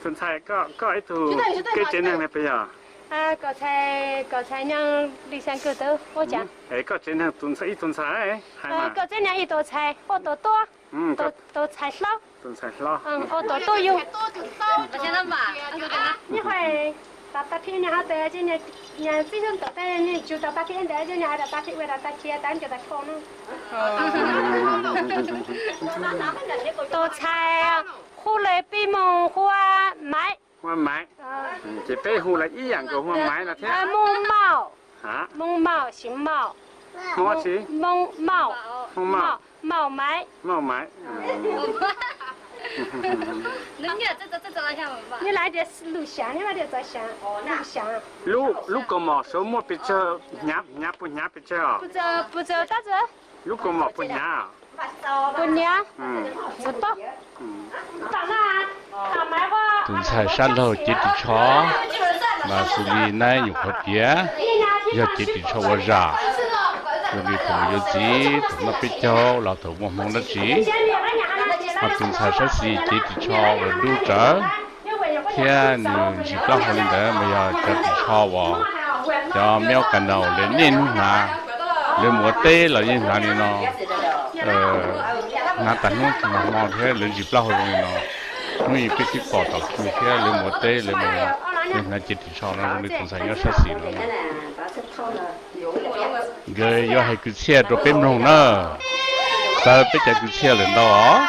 东菜搞一头，给这样的不要。啊，搞菜娘里上个灯，我讲。哎，搞这样东菜一东菜，还嘛。搞这样一道菜，好多。嗯。都菜烧。东菜烧。好多都有。我现在买。你会。打天你还得今年最近打的你就打天的，今年还打天为了打天单就打空呢。多菜啊，后来被蒙花买，花麦，这背后了一样个花麦了，听。蒙茂，啊？蒙茂，姓茂。么子？蒙茂，茂麦。茂麦。能呀，这来看吧。你来点录像，你来点照相。录像。录个嘛，什么比较伢不伢比较？不走，打走。录个嘛不伢。不伢。知道。当然，他买吧。等菜山头接地车，那是你奶油和边，要接地车我让。我们朋友鸡，他们比较老头我们的鸡，啊，等菜山是接地车我路着，天你是刚好的没有接地车我，要喵干到来念啊，来莫得了因哪里呢？那但侬就那毛天来是不好的呢，侬一边去报道，你天来莫得来没有，那接地车那你等菜要杀死了。người do hai cứ xe rồi bên rồng nữa, sao bây giờ cứ xe lên đó?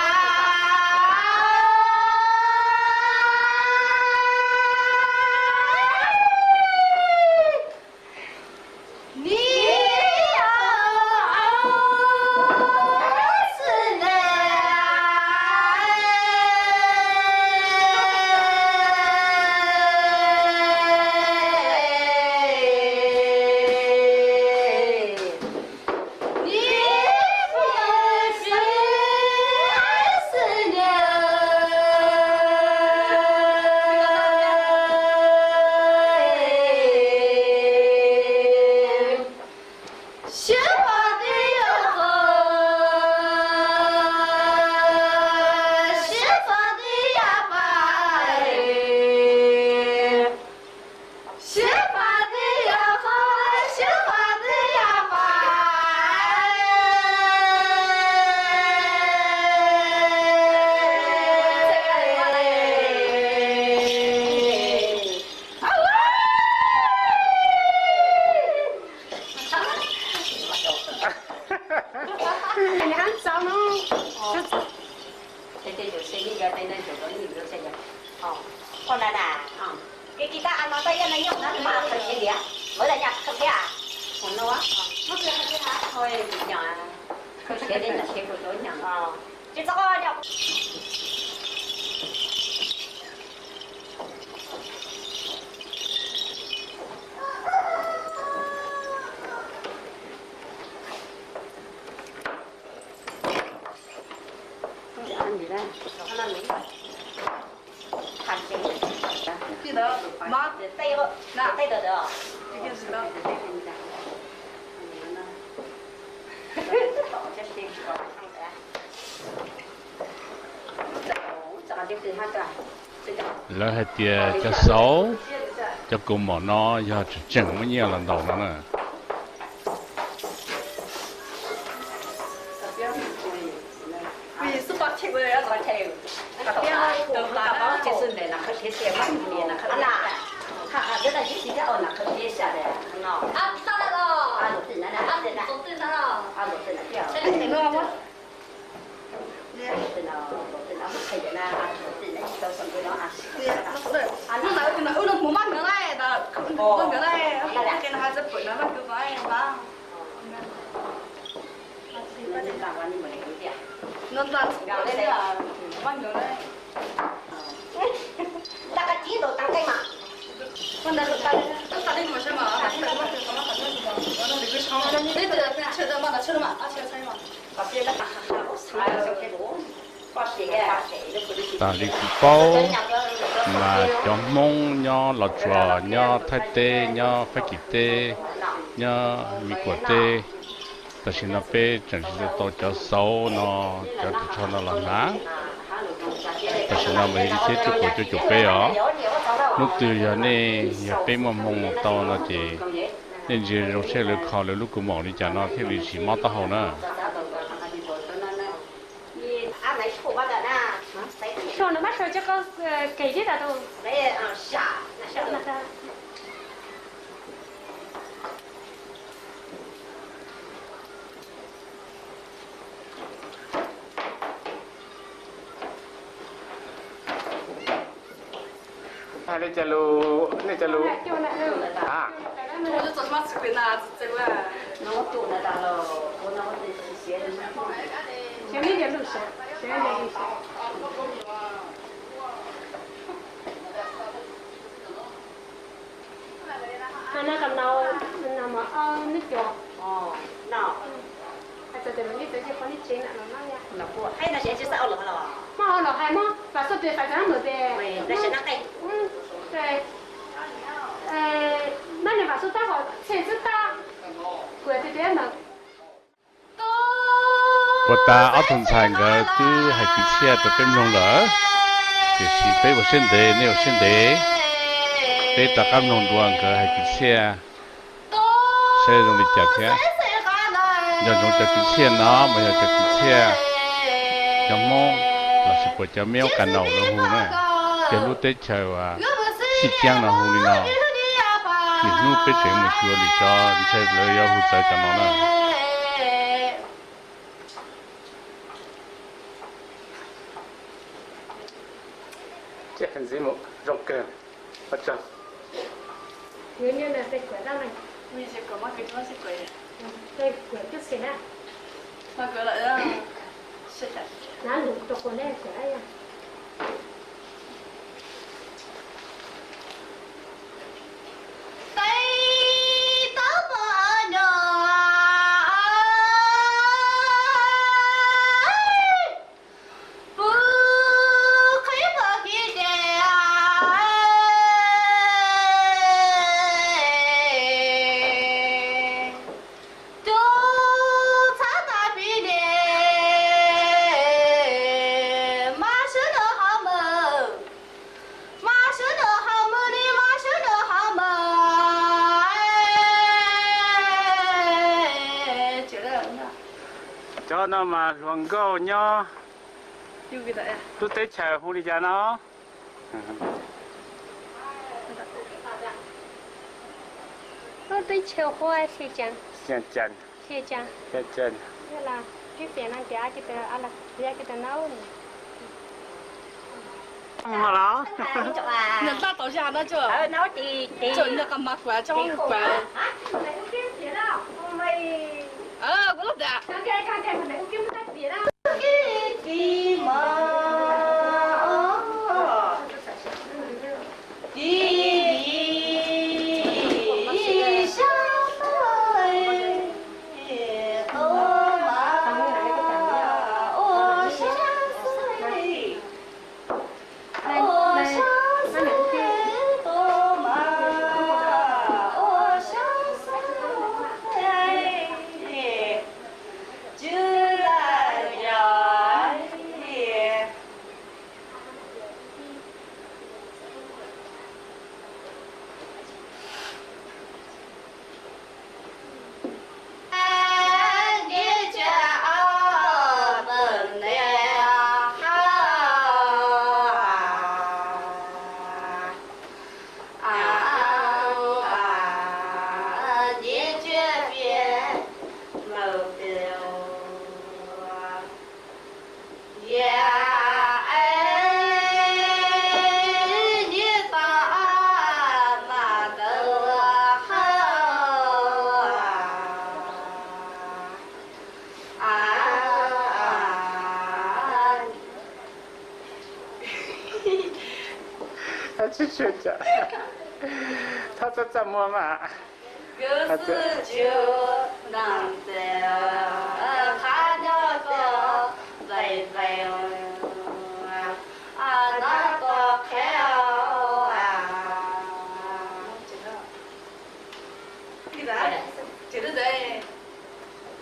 cái kita ăn tay ăn nhóc nó mà thật gì vậy mới là nhặt không thế à còn nó nó chưa thế hả thôi nhỏ không sẽ đến là sẽ của tôi nhỏ chứ sao nhóc ăn gì đây nó ăn miếng thành gì记得妈带一个，那带着的，这就是的。là hai tia cho xấu cho cùng mà nó giờ chẳng bao nhiêu lần đầu nữa nè vì số bạc chết rồi đó thầy cái đó就是的那可贴些嘛你那可那哈，这个就是叫那可贴下的，喏。啊到了咯啊，都是那啊，对那。都是那了啊，都是那掉。这里那个都是那，都是那，还有那啊，都是那叫什么了啊？对呀，那对。啊，那不慢点来的，慢点来，我跟他这本来那个来嘛。nó toàn gạo đây là bao nhiêu đây ta cái chỉ đồ tăng cái mà con đã được ta đây mà xem mà ta đây mà xem mà nó được cái sao đấy từ chơi được mà đã chơi mà chơi chơi mà có chơi là ta đi cụ bao mà cho mông nho lọt chùa nho thái tê nho phải kịp tê nho mì quả tê ta xin nó bé chẳng chỉ to cho xấu nó cho cho nó là ná ta xin nó mấy cái chế cho chụp bé ó lúc từ giờ này giờ bé mà mông to nó chỉ nên giờ rồi sẽ được khó được lúc cũng mỏ đi chả nó theo lý chỉ mót tao hậu nữa说那么说这个给的都，傻，那个。菜你จะรู้你จะรู้ 叫那个， อ่า 我就做什么吃亏呢？这个。那我读了大了，我那我这写的是。前面的路线，前面的路线。那个脑，那么那个。哦，那。还在这边，你这些帮你剪了那呀？那不，还有那些就是熬了了。嘛好了还嘛，把手对，反正没得。对，那些那个。对。那你把手打好，车子打，过这边门。我打奥通餐个都还比车都变容了，就是被我现在没有现在，被打刚弄多个还比车，谁容易加车？要用这比车呢，没有这比车，要么老是不叫没有干扰了户呢，这路得车啊，是这样的户里呢。你路被谁没说你家，你才来要负责干嘛呢？这很羡慕，肉干，不错。原来那在过那里，没吃过嘛，给他吃过。在过就是那，那过了呀，是的。那路都过来过来呀。cho nó mà ruộng gạo nhá,有给他呀。都得吃狐狸家呢。我对秋花是讲，现真，是讲，现真。对啦，就别人家给他阿拉，别给他闹呢。好了。那大刀下那就。那地就那个马关张关。啊，我老的。看看，我给不他别了。地毛。他去学家，他这怎么嘛？可是就难得看那个微微啊，那个漂啊，你来，这个人，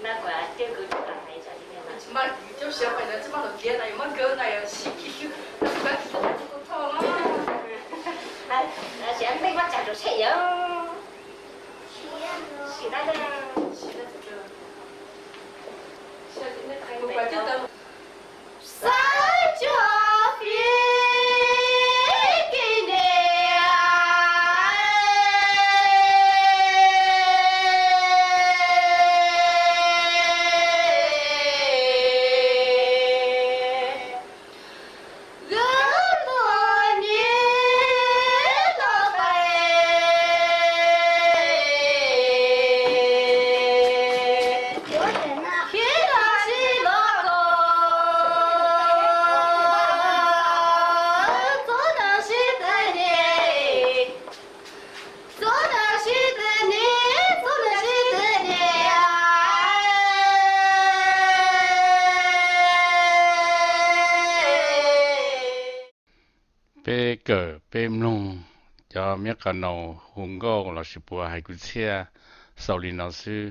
那个这个就干还在这边嘛。嘛就小朋友这么多天了，有么狗那有洗洗，那不然这个头嘛。现在我家就这样。是那个。是的，这个。不管这个。三角飞给你 bên nông cho miếng cà nâu hùng gạo là sự bùa hay cứ chia sau liền nó sư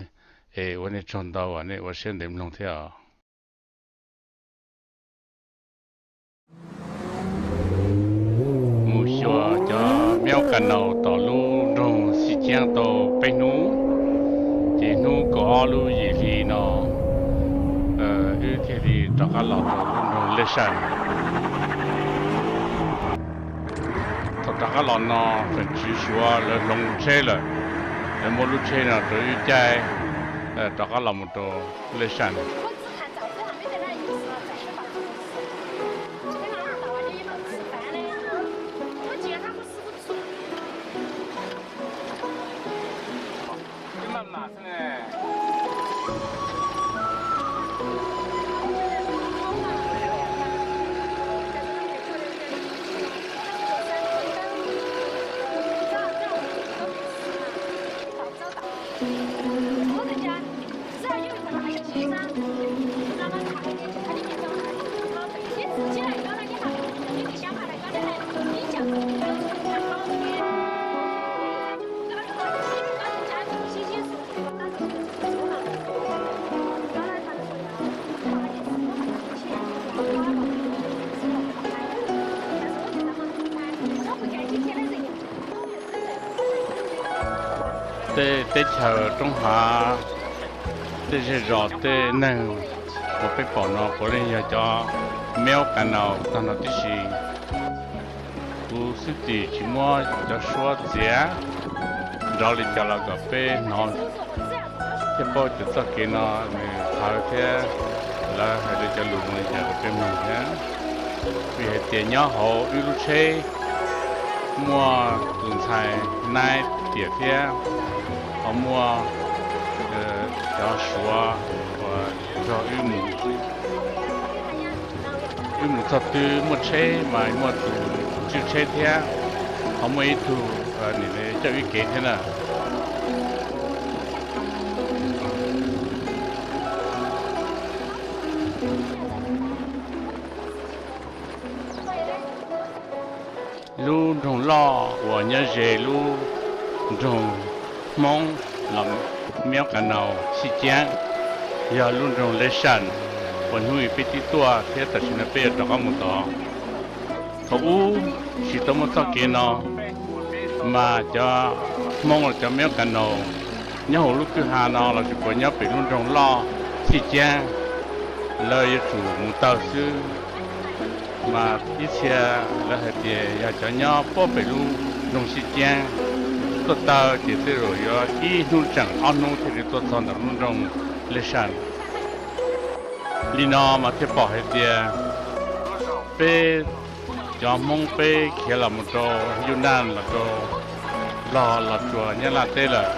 วันนี้ชนตัววันนี้ว่าเช่นเดิมลงเที่ยวมูชัวจะเมียวกันเอาต่อลูดงสิเจียงต่อไปนู้จีนู้ก็ลูยีลีเนาะที่ที่ตะกันหลอดลูดงเลชันตะกันหลอดเนาะเป็นชื่อชัวเลยลงเช่เลยแล้วมลูเช่เนาะตัวอยู่ใจตะกันหลอดมันตัวเลชันtết chờ trong hạ tết sẽ rõ tết nè một cái bỏ nó có lên nhà cho mèo cả nào tao nó tí gì u sư tỷ chỉ mua cho số giá rồi đi cho là cà phê nó cái bao cho tất cả nó tháo thế là hay để cho lùm này cho cà phê mình nhé vì hệ tiền nhỏ họ ưu lu chế mua tuần xài nay tiệt thế họ mua cho sữa và cho ưu mù thật từ một chế mà một chữ chế thế họ mua ít thu để cho ý kiến thế nào lu trồng lo của nhà dê lu trồng mong làm miếng cà nào xí chén giờ lu trồng lê sàn còn hui bị tí tua thế tại sao bây giờ có một đó thấu chỉ tao một tao kia nó mà cho mong là cho miếng cà nào nhớ hồi lúc cứ hà nó là chỉ có nhớ bị lu trồng lo xí chén lời chủ một tao sư mà ít xe là hết tiền ya cho nhau bỏ bể luôn nông sĩ giang tôi tao chỉ tới rồi ya ít nông chẳng ăn nông thì tôi chọn được nông trồng lê sản li nó mà thế bỏ hết tiền pe cho mông pe kia là một trò Yunnan là trò lò là chùa nhớ là tê là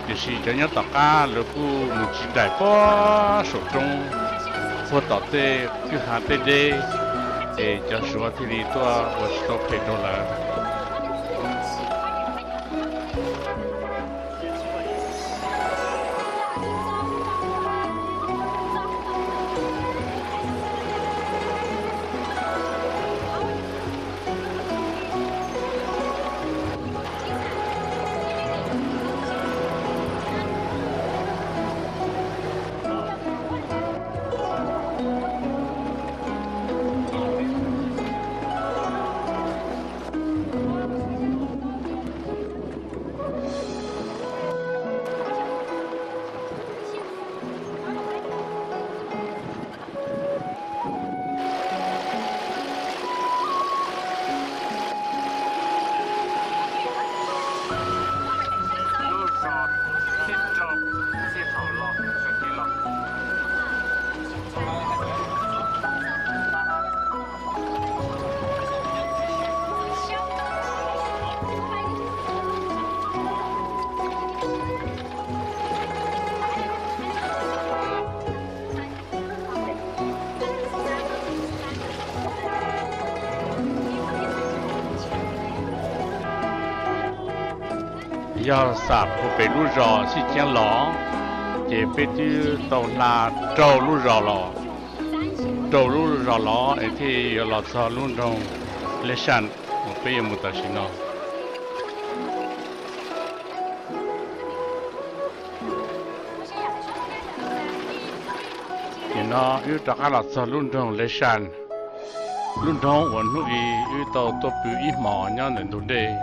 chỉ sĩ cho nhớ tất cả là khu một chỉ đại phó số trong phó tọt tê cứ hà tê đê để cho số thì đi toa và số phải đô la do sạp của bể lúa rò xí chén lỏ chỉ bể tiêu tàu là trâu lúa rò lỏ thì lọt sò luôn trong lê sản 我背也没得行了。你那有这哈拉子论证来山，论证我努力遇到多比一毛娘人都得。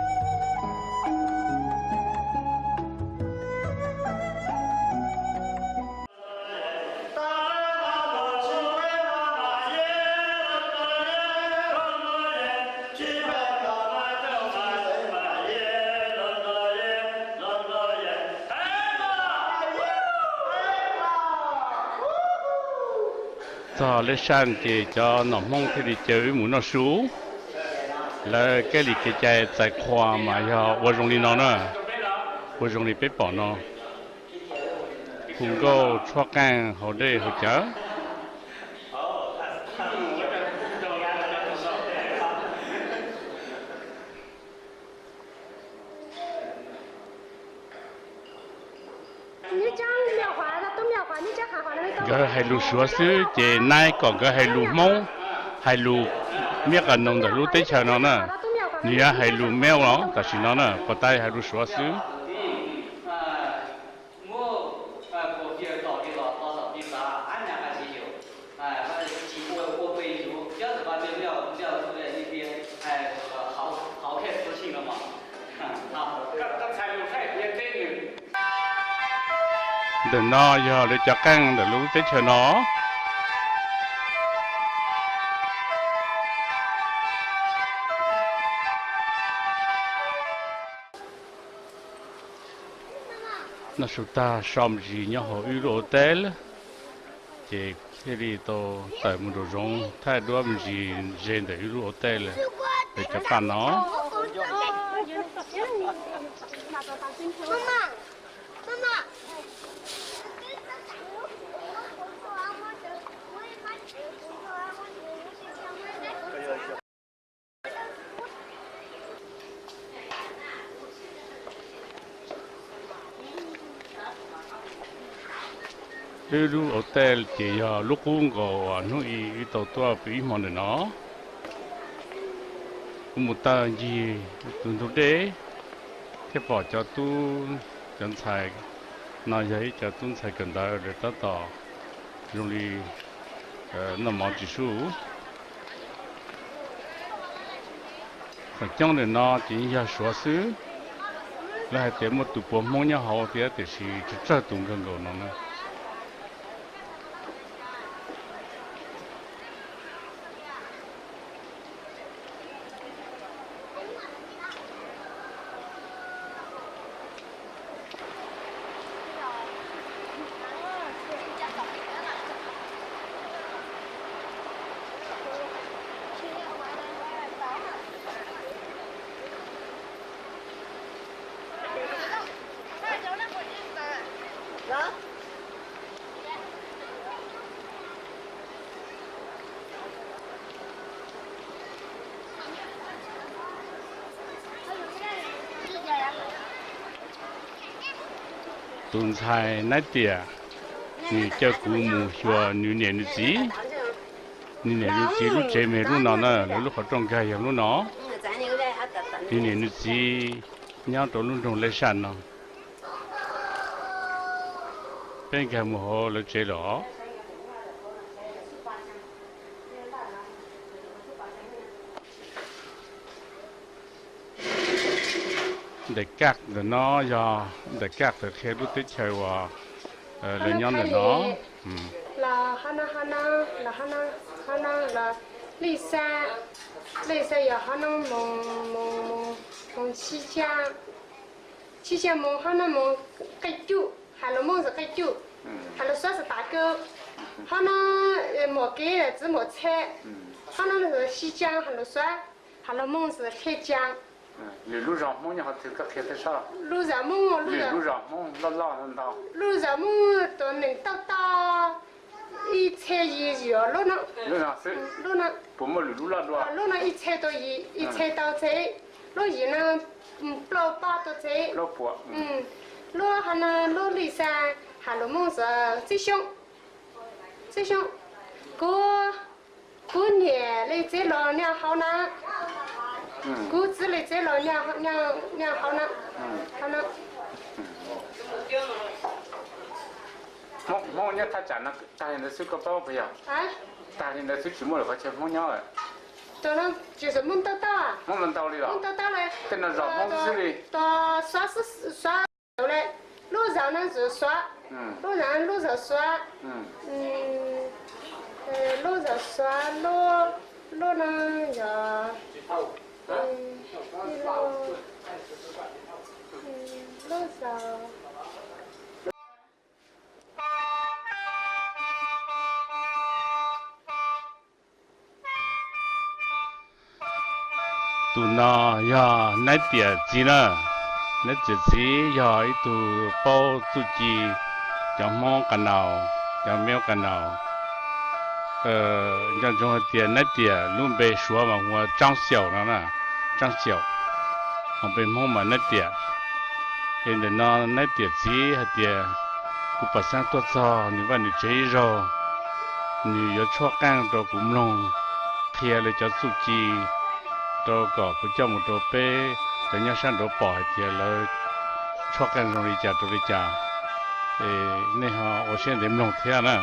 giờ lấy san thì cho nó mong thì chơi muốn nó sú là cái gì cái chạy tại khoa mà giờ tôi dùng đi nó nữa tôi dùng đi bếp bỏ nó cũng có cho càng họ đây họ chở cái hay lù xóa xứ chế nay còn cái hay lù mông hay lù miếng ăn nông để lù tết chờ nó nè nia hay lù mèo nó ta chỉ nó nè có tay hay lù xóa xứ để nó giờ để cho căng để lú tết chờ nó nó sụt ta xóm gì nhau họ ưu đồ tel thì cái gì to tại một đồ rong thay đua mình gì trên để ưu đồ tel để cho căng nó lu hotel thì lúc cũng có nuôi tàu tua bị mòn được nó cũng một tờ gì tuần thu đế thế bỏ cho tu chân xài nói vậy cho tuần xài cần đó để tất tỏ dùng đi nó mỏ chỉ số trong này nó chỉ là số xứ là để một tụ bộ mong nhau họ thì để chỉ rất tụng gần gần nó nữa tuần sai nãy tiệt,你叫姑母说女年的子，女年的子lúc chơi mấy lúc nào nè, lúc họ trồng cây lúc nào, nữ年的子nhau tổ lúc trồng lấy sản nó, bên cái mùa họ lúc chơi đó. để cắt để nó do để cắt để khi lúc tết chơi vào để nhon để nó là hana là Lisa giờ hana mong chi cha mong hana mong cái chú hay là mong cái chú hay là xóa tạ cơ hana một cái là chỉ một xe hana là chi cha hay là xóa hay là mong là khai cha lũ rong mông nhà họ tự các thiết sao lũ rong mông lũ rong mông lo hơn đó lũ rong mông tụi mình tao ít xe gì rồi lũ nó bố mà lũ lo đó lũ nó ít xe tôi ít xe tao xe lũ gì nó bao ba tôi xe lo bùa lũ hắn lũ lì xa hà lũ mông sợ chỉ xong cô nhẹ lấy chế lo nha hao na 骨子里这老娘好呢，好呢。猫鸟它讲那大人的是个宝贝呀，啊？大人的是什么了？而且猫鸟哎，到那就是蒙到啊。我们到里了，蒙到嘞。在那绕猫子里。到刷是刷嘞，路上呢是刷。路上刷。路上刷路呢要。路上。tu na ya nai tia chi na nai tia chi ya i tu bao tu chi trong mong cả nào trong mèo cả nào trong trong tia nai tia luôn bị xóa mà hoa trang xiao nó nè trang xiao không bị mong mà nai tia hiện tại nó nai tia chi hay tia cụ bà sang tuột cho nếu bạn được chơi rồi nếu có cho căng rồi cũng long kia là cho su chi đồ có cũng cho một đồ bê để nhau sang đồ bỏ thì là cho căng rồi đi chả nên họ ở trên điểm long thế nè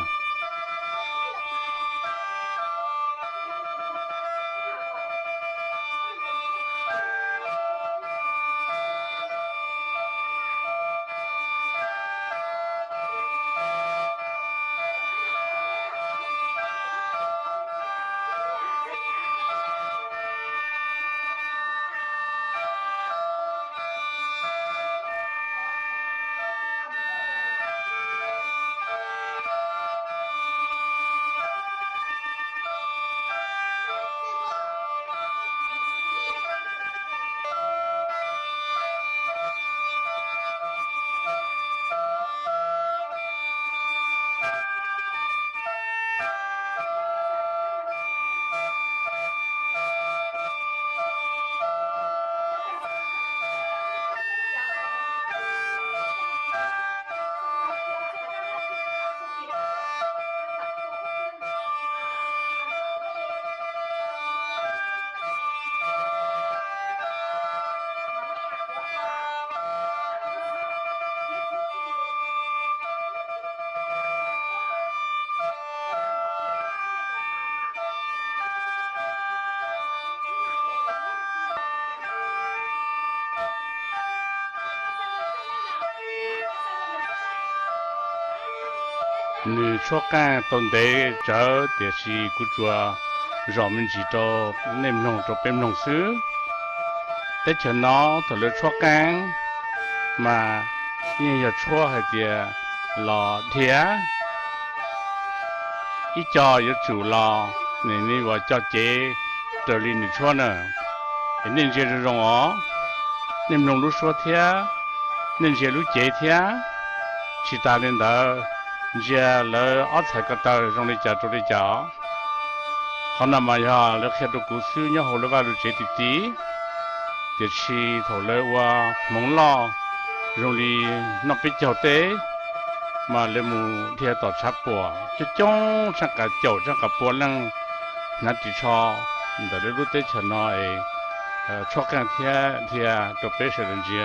nữ cho căng tồn để trở để si của chùa rõ mình chỉ cho nem nông cho bem nông xứ để cho nó thật là cho căng mà như giờ cho hay thì lò thía ít cho giờ chủ lò nên đi vào cho chế trở lên nữ cho nữa nên chế được rong ó nem nông lúc cho thía nên chế lúc chế thía chỉ ta nên đó giờ là ở tại cái tàu trong đi chợ họ nằm mà giờ là khi đó cú sư nhớ hồ là vào được chế tí thì chỉ thầu lỡ qua mong lo rồi đi nó bị chậu té mà lấy mù thì tỏ sắp bùa cho trong sang cả chậu sang cả bùa lăng nó chỉ cho để lúc tới chờ nó cho càng thì đồ bé sẽ làm gì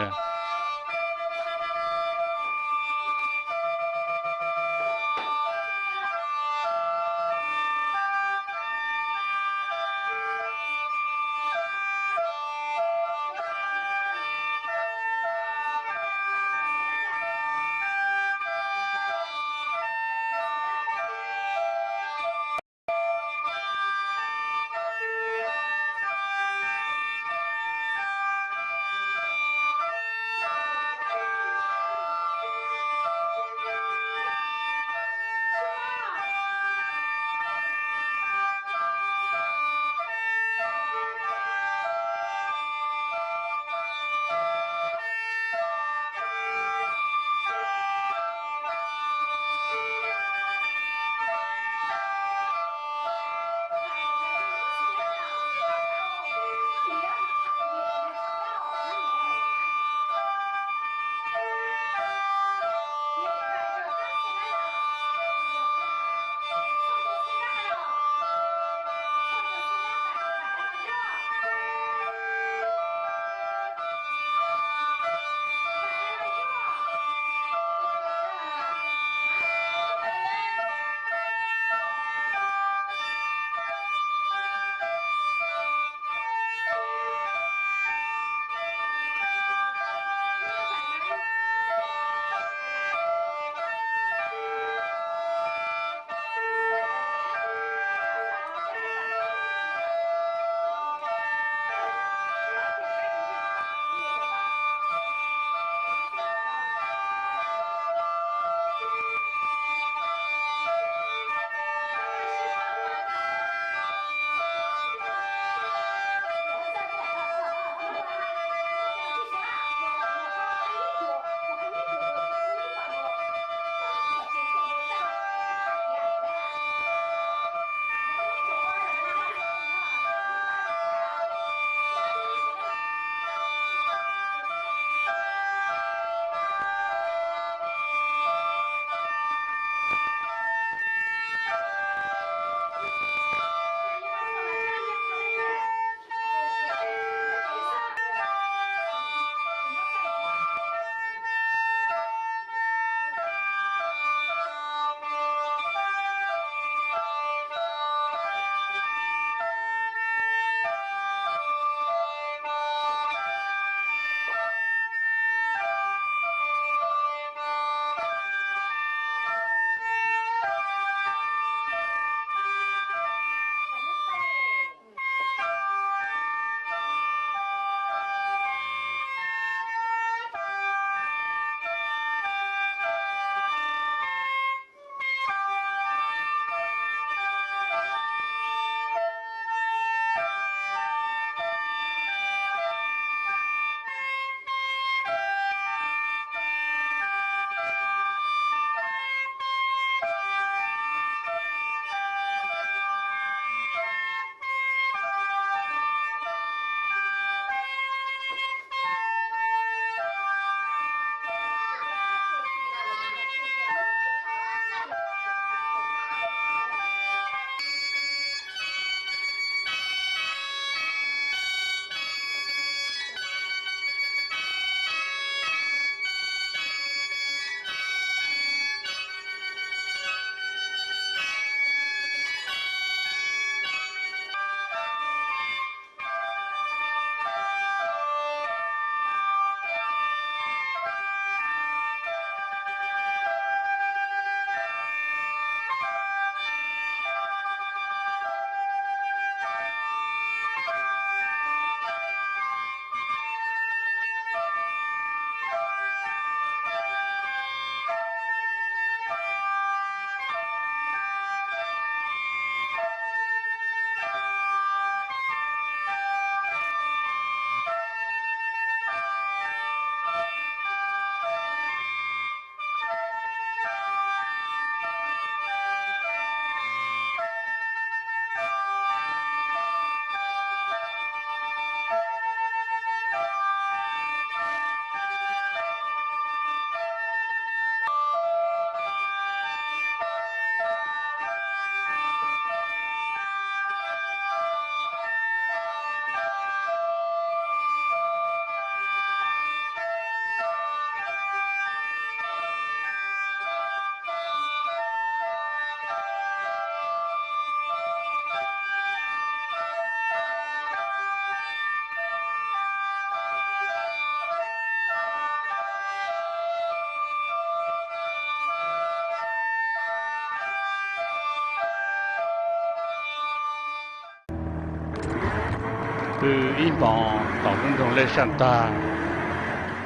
一帮当中来上单，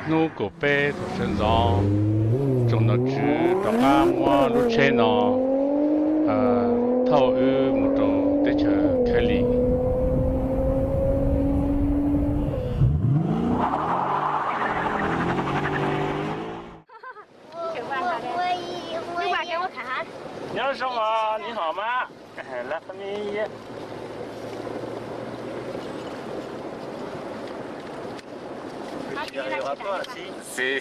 弄个白头身上，种那猪到阿妈路车呢，头木头得去开里。你好，什么？你好吗？来和你。Sí,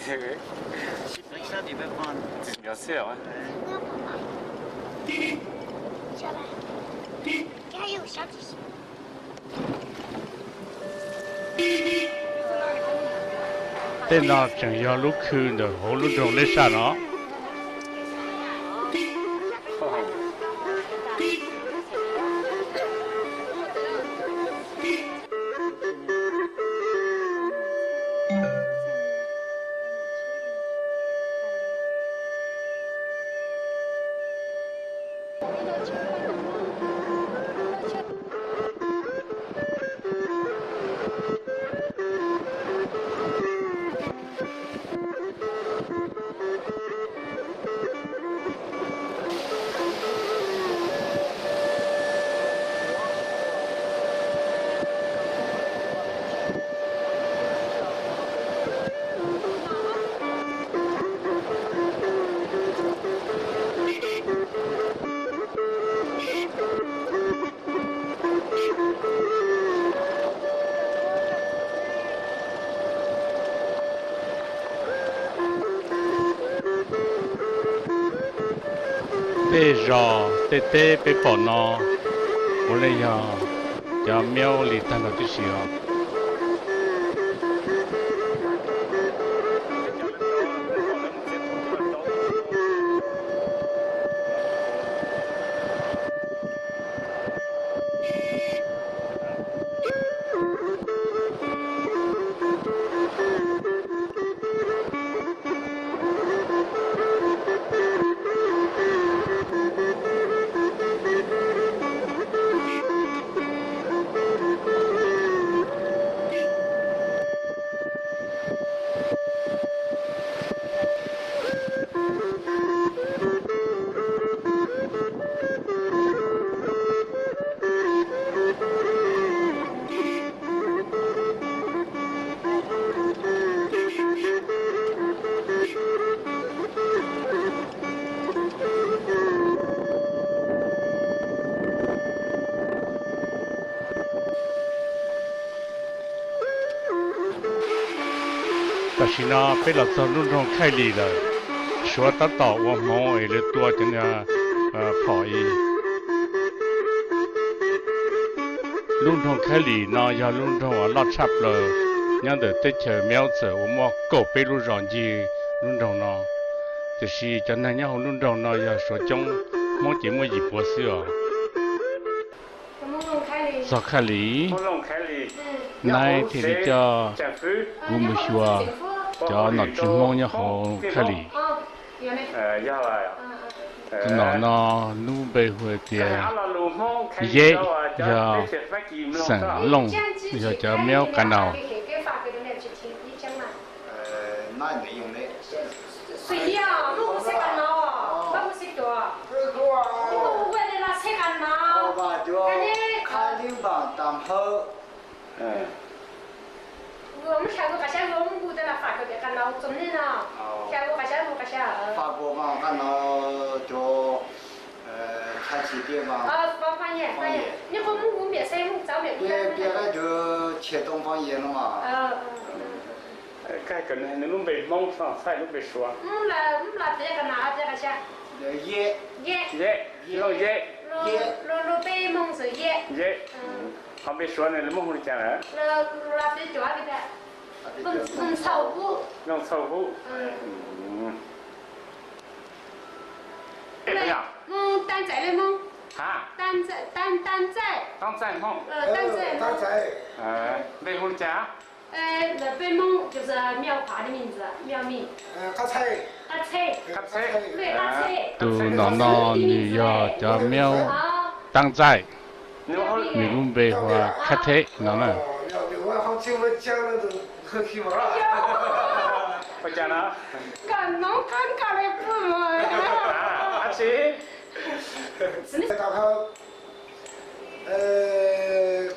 bien sûr. Hein. 下来，加油，小弟弟。等到正要入去的后路中来上了。被绕被跑呢，我来要瞄里看到这些啊。但是呢，被老早路中开离了，说到我忙为了多点跑一。路中开离呢，要路中我拉差了，让的得去苗子，我们搞被路上去路中呢，就是叫那样路中呢，要说将毛节目一播是哦。早开离。那天的叫我们说叫那只猫也好看哩，要来呀。那路北会的也要神龙，要叫喵干闹。那没用的。谁呀？我不是干闹啊，我不是多。我为了那谁干闹？我就看领棒当好。我们下个个下我们古的那法国的干闹中的呢，下个个下。法国嘛，干闹就看起点嘛。方言，你和我们别说，我找别别个就切东方言了嘛。该跟那弄被蒙上菜弄被说。我们来这个哪这个下？耶。路北蒙是耶。好被说呢，蒙会讲了。那被叫的弄草布。弄草布。怎么样？单仔的蒙。啊？单仔。当仔蒙。单仔。被会讲？那北蒙就是苗话的名字，苗名。卡菜。对，卡菜。都那你要叫喵当仔，你们白话开腿，那呢？好久没讲了都很希望了。不讲了。干侬尴尬的不嘛？阿七。大炮，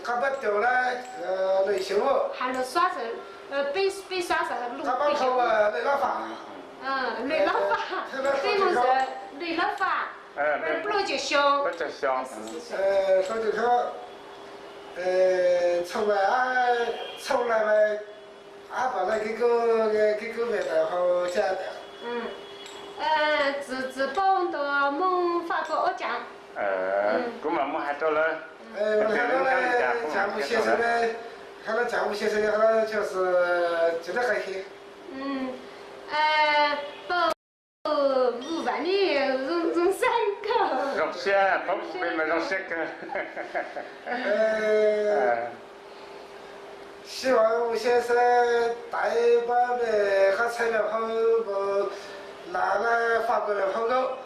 刚把掉了，雷修了。还能耍着，被耍着还路他把炮啊，雷老法。雷老法，对么是雷老法，不如就凶。不就凶。说就说，从来嘛，把那个味道好加的。自帮的梦发过我讲。我们还到了。我看到了江湖先生呢，看到江湖先生他就是觉得还行。不办的容三个。容些，不被么容些个。希望吴先生带把的他材料好不，拿来发过来好多。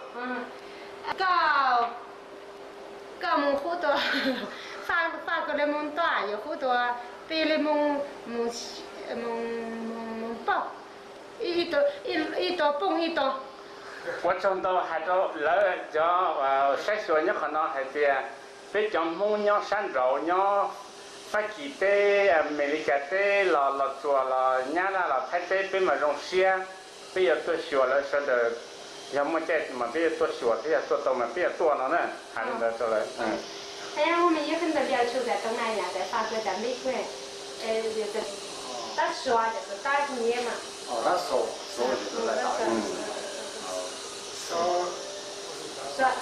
搞么好多，发过来么多，有好多别的么包，一多蹦一多。我讲到还到老叫山小人可能还在，别讲梦娘山绕娘。发起的美丽家的老做了，伢了太太被么容些，被要多学了说的，要么在什么被多学，被要做到么被多了呢，还能得出来。哎呀，我们有很多要求在东南亚，在法国，在美国，就是打耍就是打捏嘛。那手就是来打。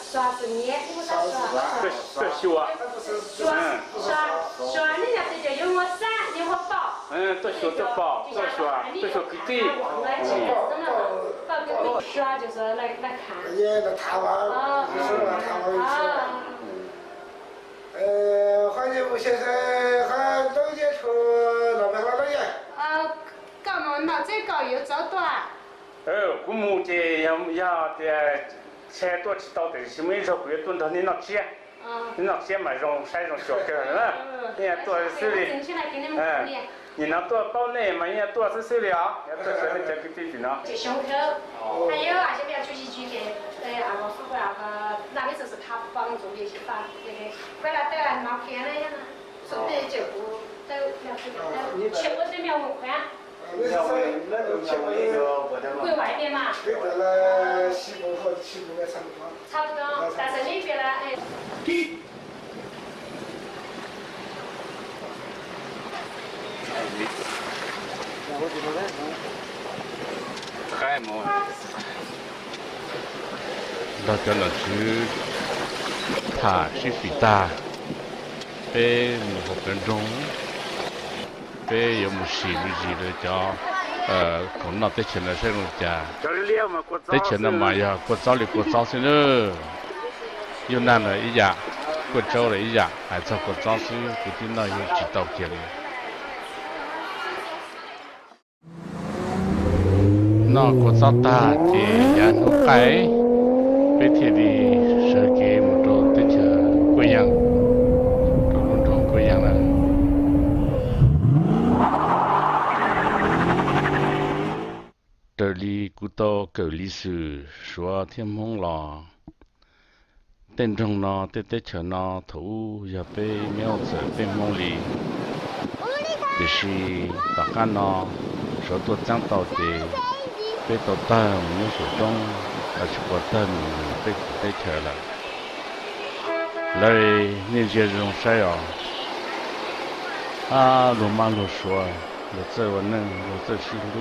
耍是捏，不是打耍。对学。耍，人家这叫有我伞，有我包。多学多包，多学个对。耍就是来看。也来探望，就是来探望一次。欢迎吴先生和老姐去老板老爷。干嘛拿这个又找短？我们这要的。菜多吃到的，是没说会炖到你那些，你那些嘛用山用小根了，人家多手里，你那多包内嘛，人家多是手里啊，要多手里这个对呢。就胸口，还有啊，现在要出去举给，俺们副官和那个就是他帮助的去把那个，回来都要拿片了呀，说的就不都要去都，全部都没有换。回外面嘛。回到了西部和西部的差不多。差不多，但是那边呢，太么？เราจะหลังชื่อผ่าชื่อฝีตาเป็นหมู่เป็นจงเป็น有木西路西的叫可能在前的这种家，在前的嘛呀，过早的过早些了，有难了一家，过早了一家，还在过早些，不定那有几道天了。那过早大的呀，都该被天的设计木头的车贵样，都弄成贵样了。这里古到狗历史说天梦了，等中呢，在车呢头也被苗子被梦里，就是大家呢说多讲到的，被到单没手中，还是过单被车了，来那些人啥呀？罗马路说，我这我能，我这是路。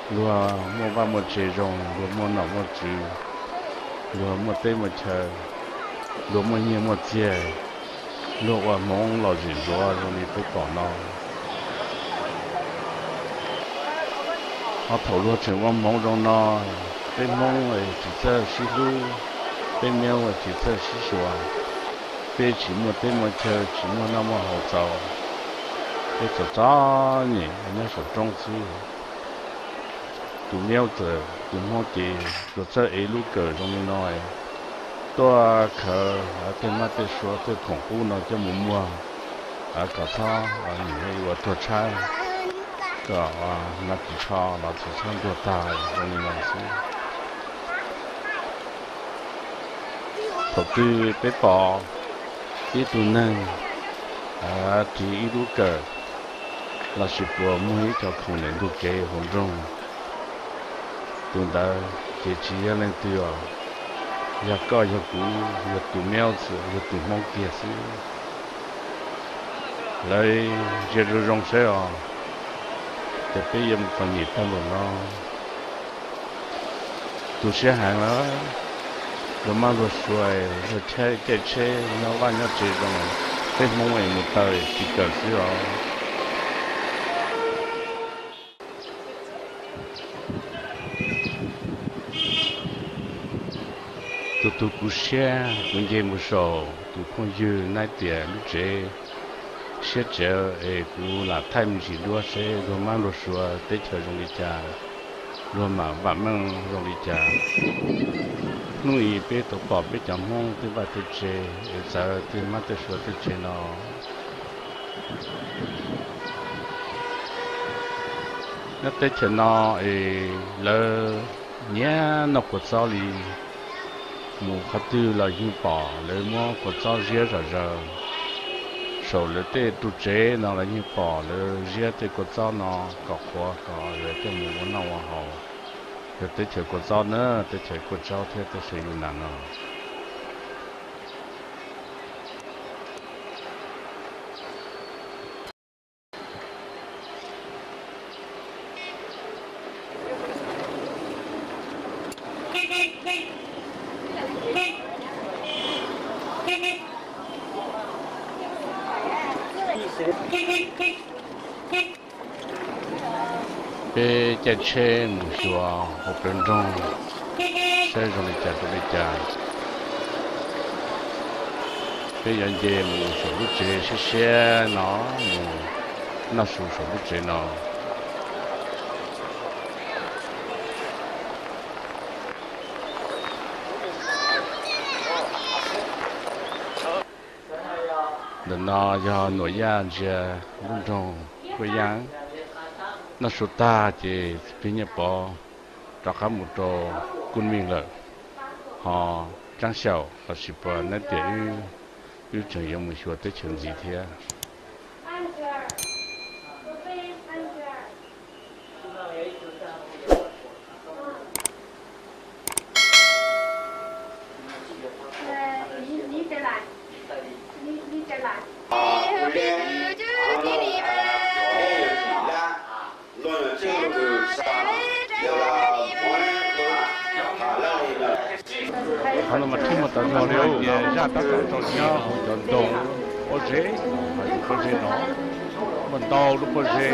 如果莫把莫接种，如莫拿莫住，如莫对莫吃，如莫烟莫接，如我忙老是如容易被搞闹。我投入成我忙中呢，被忙诶就这西路，被苗诶就这西说，被起莫对莫吃，起莫那么好找，被做啥呢？人家说种子。ดูเนี้ยเจอดูมองเกย์ดูเจอลูกเกิดตรงนี้น้อยตัวเขาเป็นมาเป็นชัวเป็นของผู้น้อยจะมัวมัว搞操你们我多差，搞那几操老几操多大，我们老师。头对被bỏ一度能第一路个，那是不每条空人都给红中，懂得这几样人对啊，要搞要鼓要读苗子要读毛电视，来这就容谁啊，这边也没分你他们了，都些还了。rồi mà rồi xuôi rồi chơi nó vào nhau chơi rồi cái mong ấy một thời chỉ cần xíu tụi cú xe cũng chơi một số tụi con dư nãy tiền lúc chơi xe chở cú là thay mình chỉ đua xe rồi mà rồi xuôi tới chơi trong đi cha rồi mà vợ mình trong đi cha nuôi bé tụi bỏ bé chấm mông tụi bà tụi chơi giờ tụi má tụi sửa tụi chơi nó nó tới chơi nó lỡ nhá nó có sao đi mù khát tư là như bỏ lỡ mua có sao dễ rồi sầu lỡ tới tụi chơi nó là như bỏ lỡ dễ tới có sao nó có khó có rồi cái mù nó hậu rồi tới chơi có sao nữa tới chơi có sao thế tới chơi như nào nó bé chơi chơi mù xùa học đơn trong sẽ rồi đi chơi bé giờ chơi mù xùa lúc chơi xe nó mù nó xùa lúc chơi nó đừng nó do nội gian chơi đơn trong quê giang nó sụt ta chỉ phía nhập bỏ cho các một trò quân mình lợi họ trang sầu họ chỉ bỏ nó để ưu trường dùng một số tới trường gì thế họ là một khi mà tao cho liệu ra tao cho nhau chọn đồng có dễ hay có dễ nó mình đau lúc có dễ